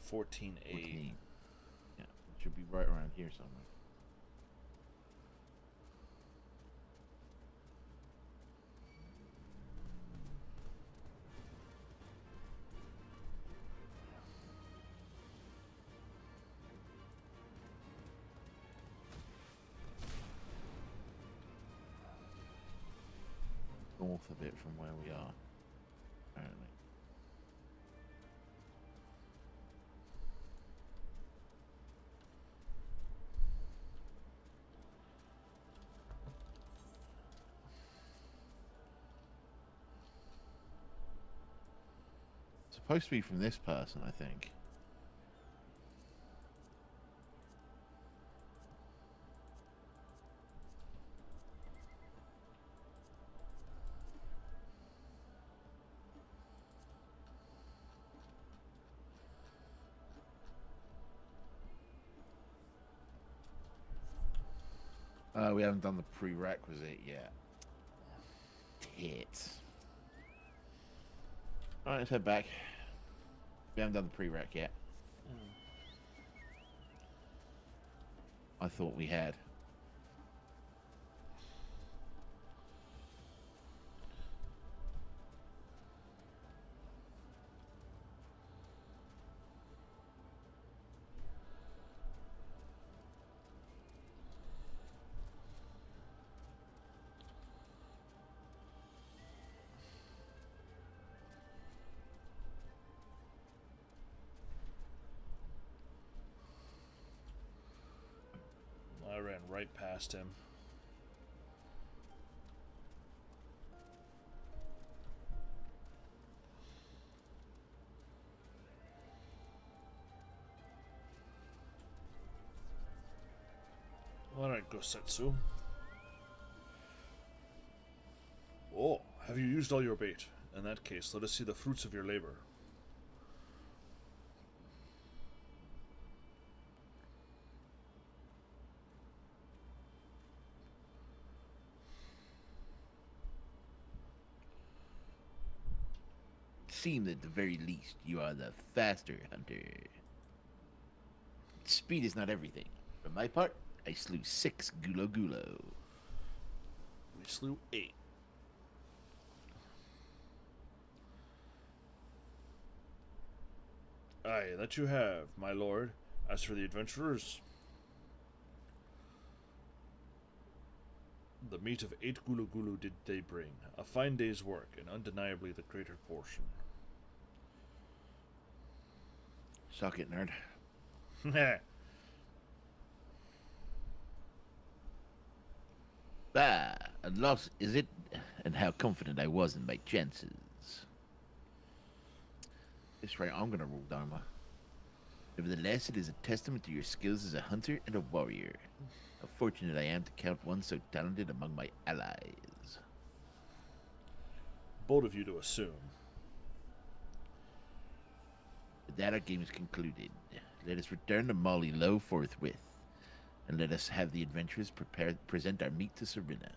14 8. 14. Yeah, it should be right around here somewhere. North a bit from where we are, apparently. Supposed to be from this person, I think. We haven't done the prerequisite yet. Tits. Alright, let's head back. We haven't done the prereq yet. I thought we had. I ran right past him. Alright, Gosetsu. Oh, have you used all your bait? In that case, let us see the fruits of your labor. Seem at the very least you are the faster hunter. Speed is not everything. For my part, I slew 6 Gulo Gulo. We slew 8. Aye, that you have, my lord. As for the adventurers, the meat of 8 Gulu Gulu did they bring. A fine day's work, and undeniably the greater portion. Suck it, nerd. Bah, a lot is it, and how confident I was in my chances. This right, I'm gonna roll Dharma. Nevertheless, it is a testament to your skills as a hunter and a warrior. How fortunate I am to count one so talented among my allies. Bold of you to assume. With that, our game is concluded. Let us return to Molly Low forthwith, and let us have the adventurers present our meat to Serena.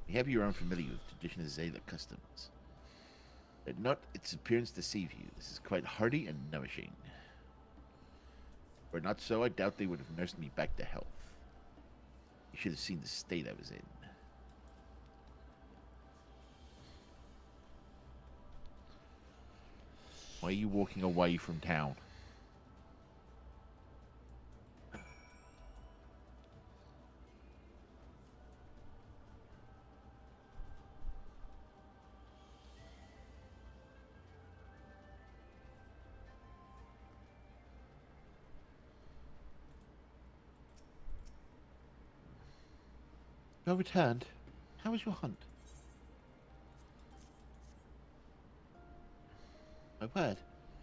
We have you unfamiliar with traditional Zayla customs. Let not its appearance deceive you. This is quite hearty and nourishing. Were it not so, I doubt they would have nursed me back to health. You should have seen the state I was in. Why are you walking away from town? You have returned. How was your hunt? My word,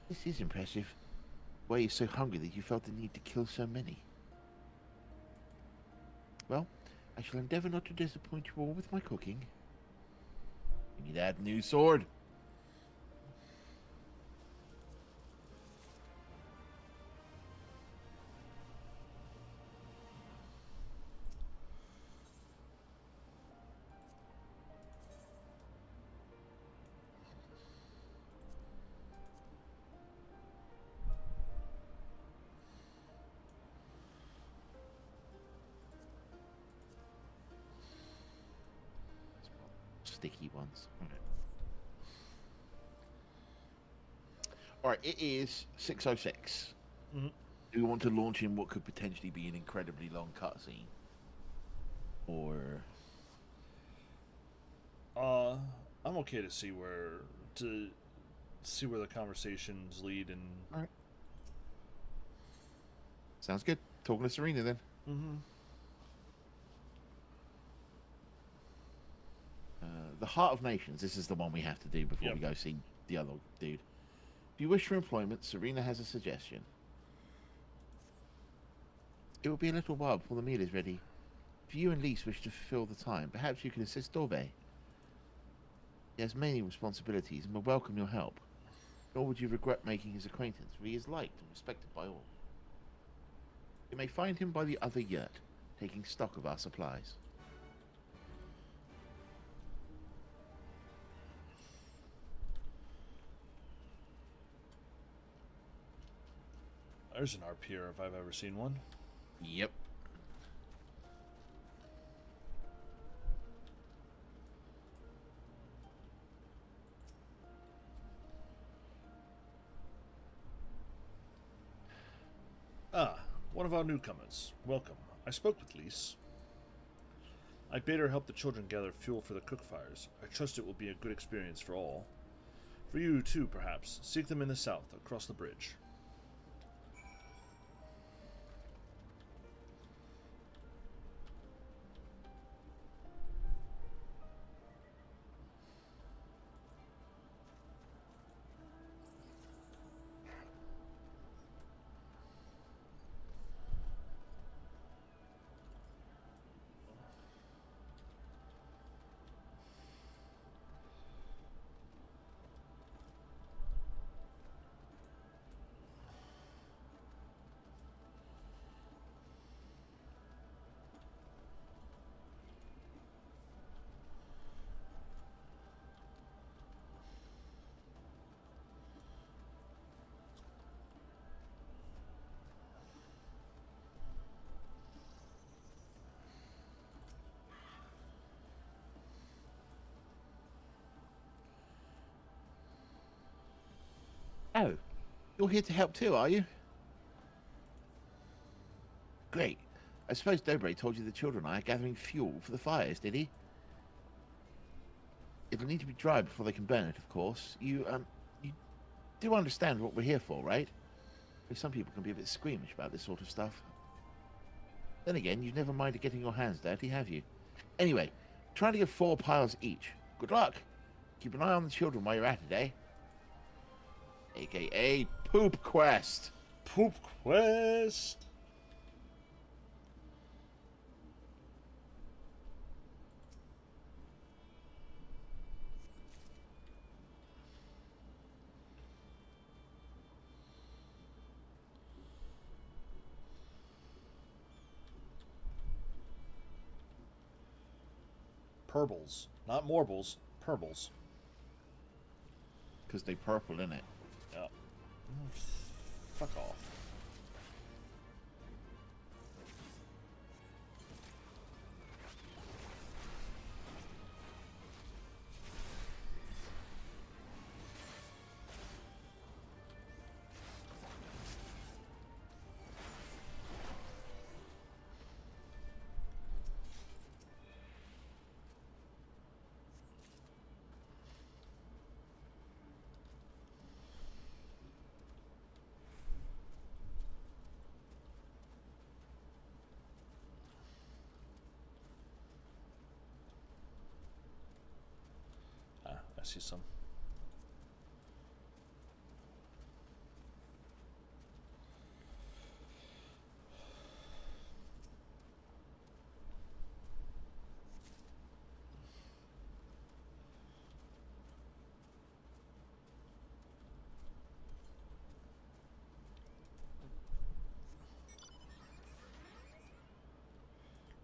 this is impressive. Why are you so hungry that you felt the need to kill so many? Well, I shall endeavor not to disappoint you all with my cooking. Give me that new sword. Sticky ones. Alright, it is 6:06. Mhm. Do you want to launch in what could potentially be an incredibly long cutscene? Or I'm okay to see where the conversations lead and. Alright. Sounds good. Talking to Serena then. Mm-hmm. The Heart of Nations. This is the one we have to do before Yep. we go see the other dude. If you wish for employment, Serena has a suggestion. It will be a little while before the meal is ready. If you and Lise wish to fill the time, perhaps you can assist Dorbe. He has many responsibilities and will welcome your help. Nor would you regret making his acquaintance, for he is liked and respected by all. You may find him by the other yurt, taking stock of our supplies. There's an RP if I've ever seen one. Yep. Ah, one of our newcomers. Welcome. I spoke with Lise. I bade her help the children gather fuel for the cook fires. I trust it will be a good experience for all. For you, too, perhaps. Seek them in the south, across the bridge. Oh, you're here to help too, are you? Great. I suppose Dobre told you the children and I are gathering fuel for the fires, did he? It'll need to be dry before they can burn it, of course. You do understand what we're here for, right? Because some people can be a bit squeamish about this sort of stuff. Then again, you've never minded getting your hands dirty, have you? Anyway, try to get 4 piles each. Good luck. Keep an eye on the children while you're at it, eh? AKA Poop Quest. Poop quest. Purbles, not morbles. Purbles. Because they purple, innit? Yeah. Fuck off. I see some.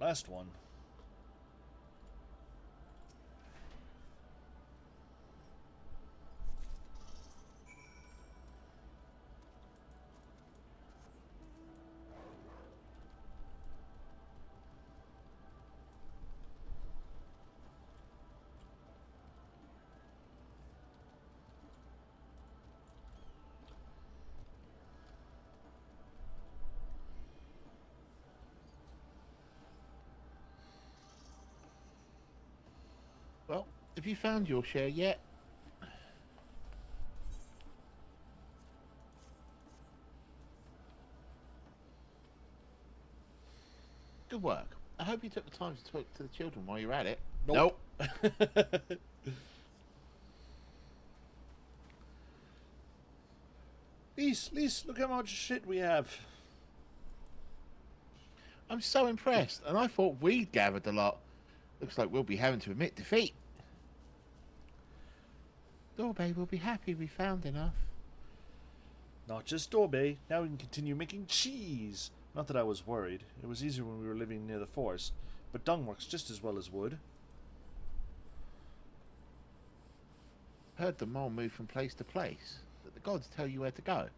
Last one. Well, have you found your share yet? Good work. I hope you took the time to talk to the children while you're at it. Nope. Lise, look how much shit we have. I'm so impressed, and I thought we'd gathered a lot. Looks like we'll be having to admit defeat. Dorbe will be happy we found enough. Not just Dorbe, now we can continue making cheese. Not that I was worried. It was easier when we were living near the forest, but dung works just as well as wood. Heard the mole move from place to place, that the gods tell you where to go.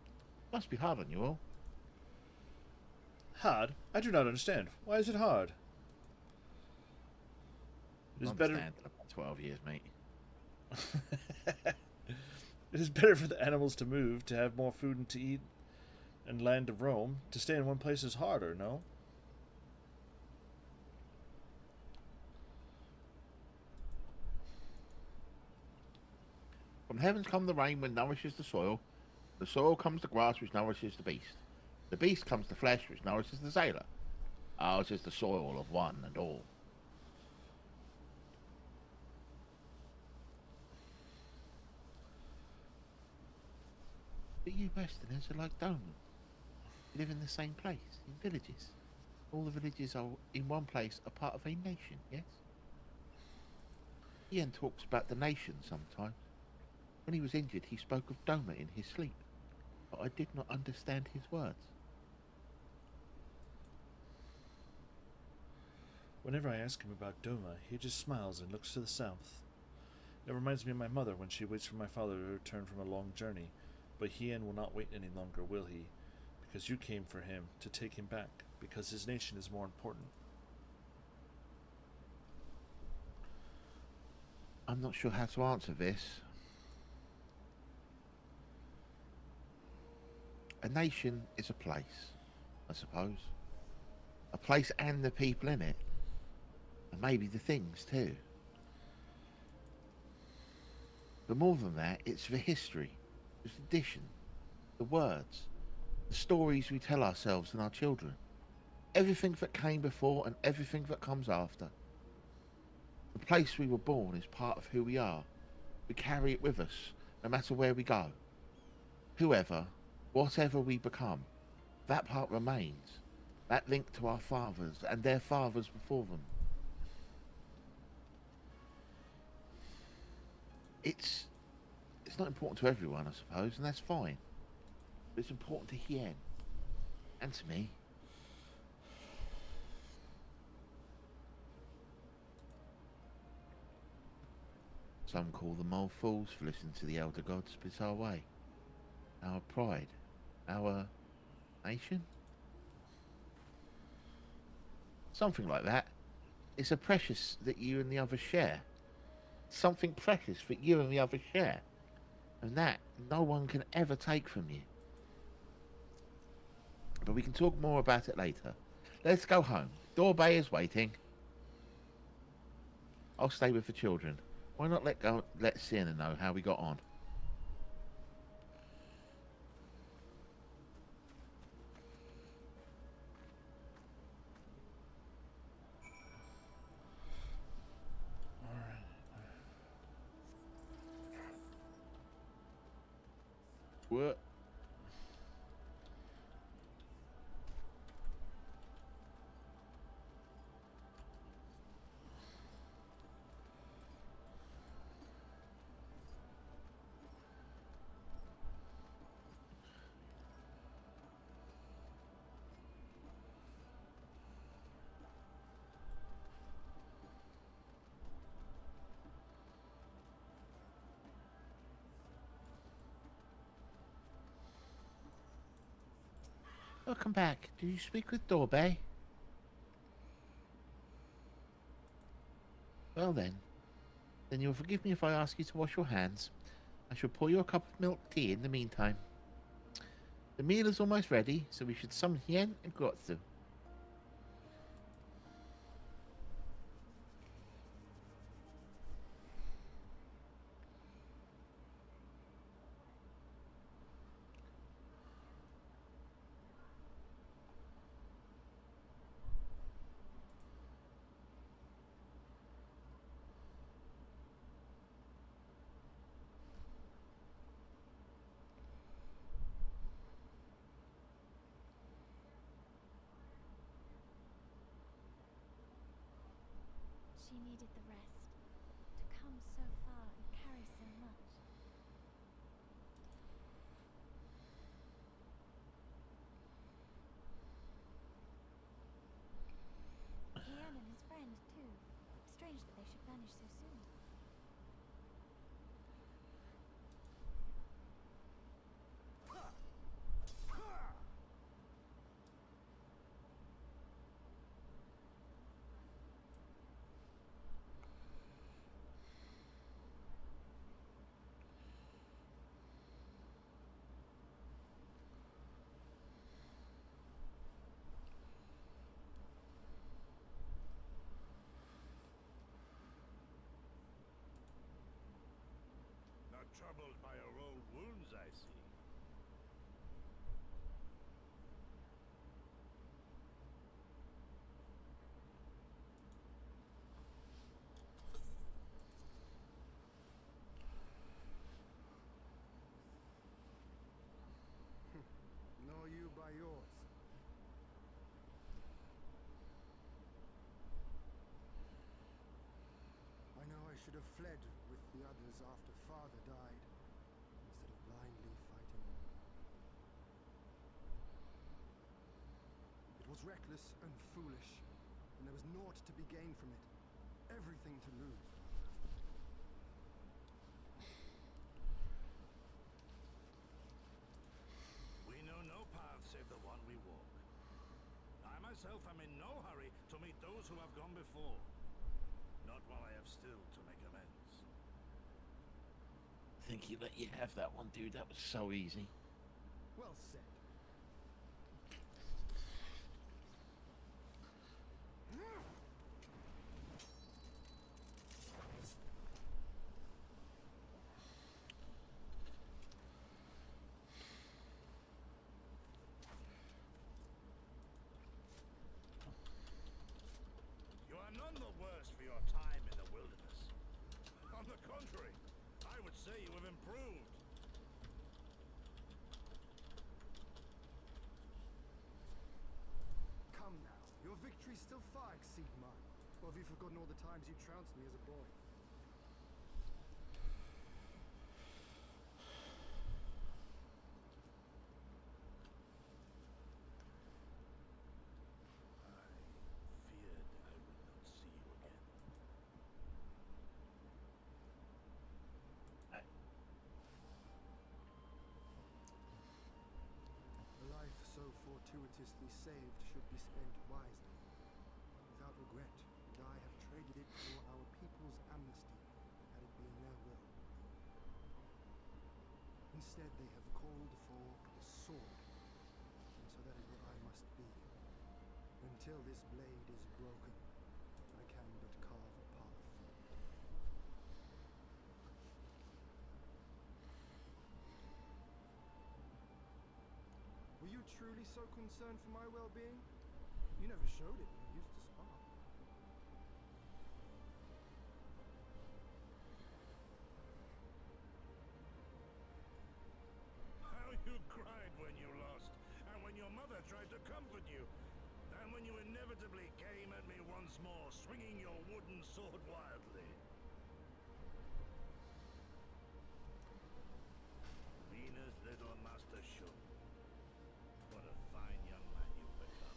Must be hard on you all. Hard? I do not understand. Why is it hard? It is better. Understand in about 12 years, mate. It is better for the animals to move, to have more food and to eat, and land to roam. To stay in one place is harder, no? From heavens come the rain which nourishes the soil comes the grass which nourishes the beast comes the flesh which nourishes the sailor. Ours is the soil of one and all. But you Westerners are like Doman. You live in the same place, in villages. All the villages are in one place, a part of a nation, yes? Ian talks about the nation sometimes. When he was injured, he spoke of Doma in his sleep, but I did not understand his words. Whenever I ask him about Doma, he just smiles and looks to the south. It reminds me of my mother when she waits for my father to return from a long journey, but Hien will not wait any longer, will he? Because you came for him, to take him back, because his nation is more important. I'm not sure how to answer this. A nation is a place, I suppose. A place and the people in it. And maybe the things too. But more than that, it's the history. The tradition, the words, the stories we tell ourselves and our children. Everything that came before and everything that comes after. The place we were born is part of who we are. We carry it with us, no matter where we go. Whoever, whatever we become, that part remains. That link to our fathers and their fathers before them. It's not important to everyone, I suppose, and that's fine. But it's important to Hien. And to me. Some call them old fools for listening to the elder gods, but it's our way. Our pride. Our nation? Something like that. It's a precious that you and the others share. Something precious that you and the others share. And that no one can ever take from you. But we can talk more about it later. Let's go home. Doorbay is waiting. I'll stay with the children. Why not let Sienna know how we got on? What? Welcome back. Do you speak with Doorbay? Well then you'll forgive me if I ask you to wash your hands. I shall pour you a cup of milk tea in the meantime. The meal is almost ready, so we should summon Hien and Grotzu. She needed the rest. To come so far and carry so much. Hien and his friend, too. Strange that they should vanish so soon. Not troubled by your old wounds, I see. Know you by yours. I know I should have fled with the others after father died, instead of blindly fighting. It was reckless and foolish, and there was naught to be gained from it. Everything to lose. We know no path save the one we walk. I myself am in no hurry to meet those who have gone before. Not while I have still to make amends. I think he let you have that one, dude. That was so easy. Well said. say you have improved. Come now, your victories still far exceed mine. Or have you forgotten all the times you trounced me as a boy? I feared I would not see you again. A life so fortuitously saved should be spent wisely, without regret, and I have traded it for our people's amnesty, had it been their will. Instead, they have called for the sword, and so that is what I must be. Until this blade is broken, I can but carve a path. Were you truly so concerned for my well-being? You never showed it when we used to spar. How you cried when you lost, and when your mother tried to comfort you, and when you inevitably came at me once more, swinging your wooden sword wildly. Venus' little master Shun. What a fine young man you've become.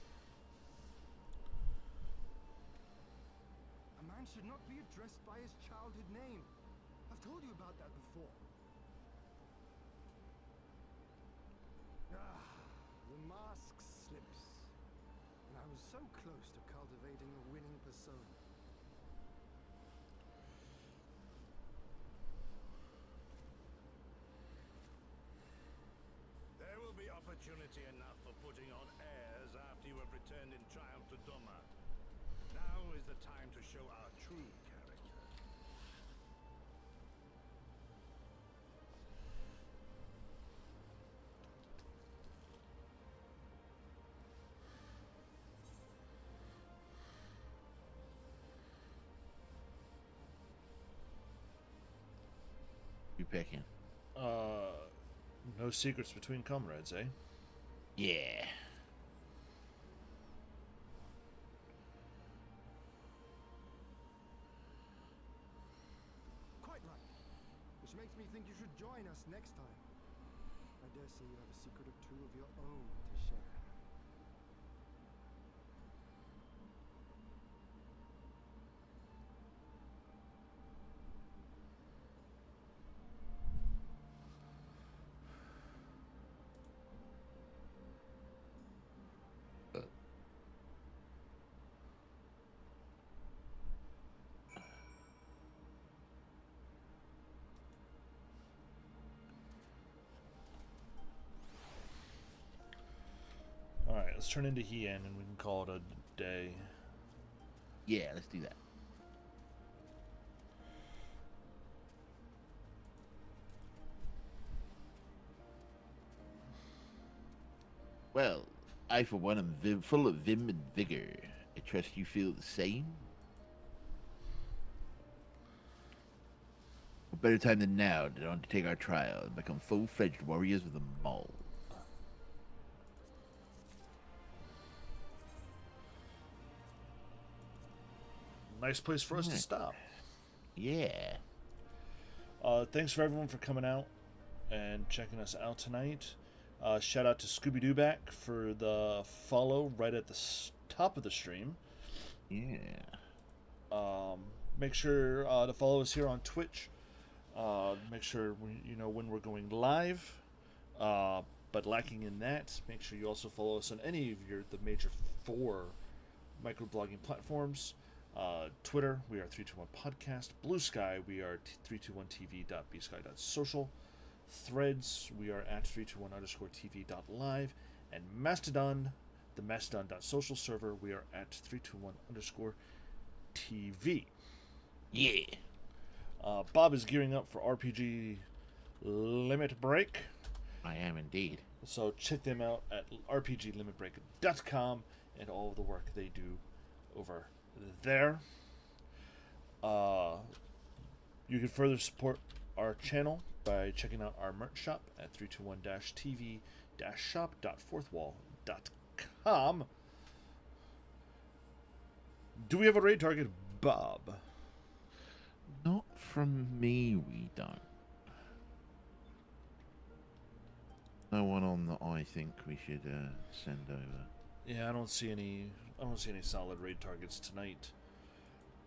A man should not be addressed by his childhood name. I've told you about that before. The mask slips. And I was so close to cultivating a winning persona. There will be opportunity enough for putting on airs after you have returned in triumph to Doma. Now is the time to show our true character. You picking? No secrets between comrades, eh? Yeah. Quite right. Which makes me think you should join us next time. I dare say you have a secret or two of your own to share. Alright, let's turn into Hien and we can call it a day. Yeah, let's do that. Well, I for one am full of vim and vigor. I trust you feel the same? What better time than now to undertake our trial and become full-fledged warriors of the Maul? Nice place for us to stop. Yeah. Thanks for everyone for coming out and checking us out tonight. Shout out to Scooby Dooback for the follow right at the top of the stream. Yeah. Make sure to follow us here on Twitch. Make sure you know when we're going live. But lacking in that, make sure you also follow us on any of the major 4 microblogging platforms. Twitter, we are 321 Podcast. Blue Sky, we are 321tv.bsky.social. Threads, we are at 321_tv.live. And Mastodon, the mastodon.social server, we are at 321_tv. Yeah. Bob is gearing up for RPG Limit Break. I am indeed. So check them out at rpglimitbreak.com and all of the work they do over there. You can further support our channel by checking out our merch shop at 321-tv-shop.fourthwall.com. Do we have a raid target, Bob? Not from me, we don't. No one on that I think we should send over. Yeah, I don't see any solid raid targets tonight.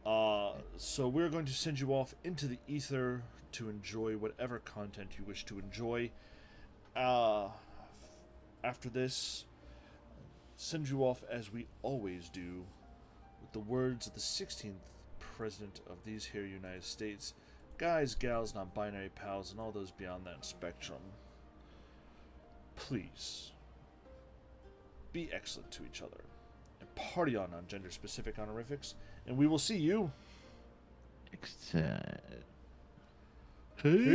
So we're going to send you off into the ether to enjoy whatever content you wish to enjoy. After this, send you off as we always do, with the words of the 16th President of these here United States, guys, gals, non-binary pals, and all those beyond that spectrum. Please be excellent to each other and party on gender-specific honorifics, and we will see you Next time. Peace.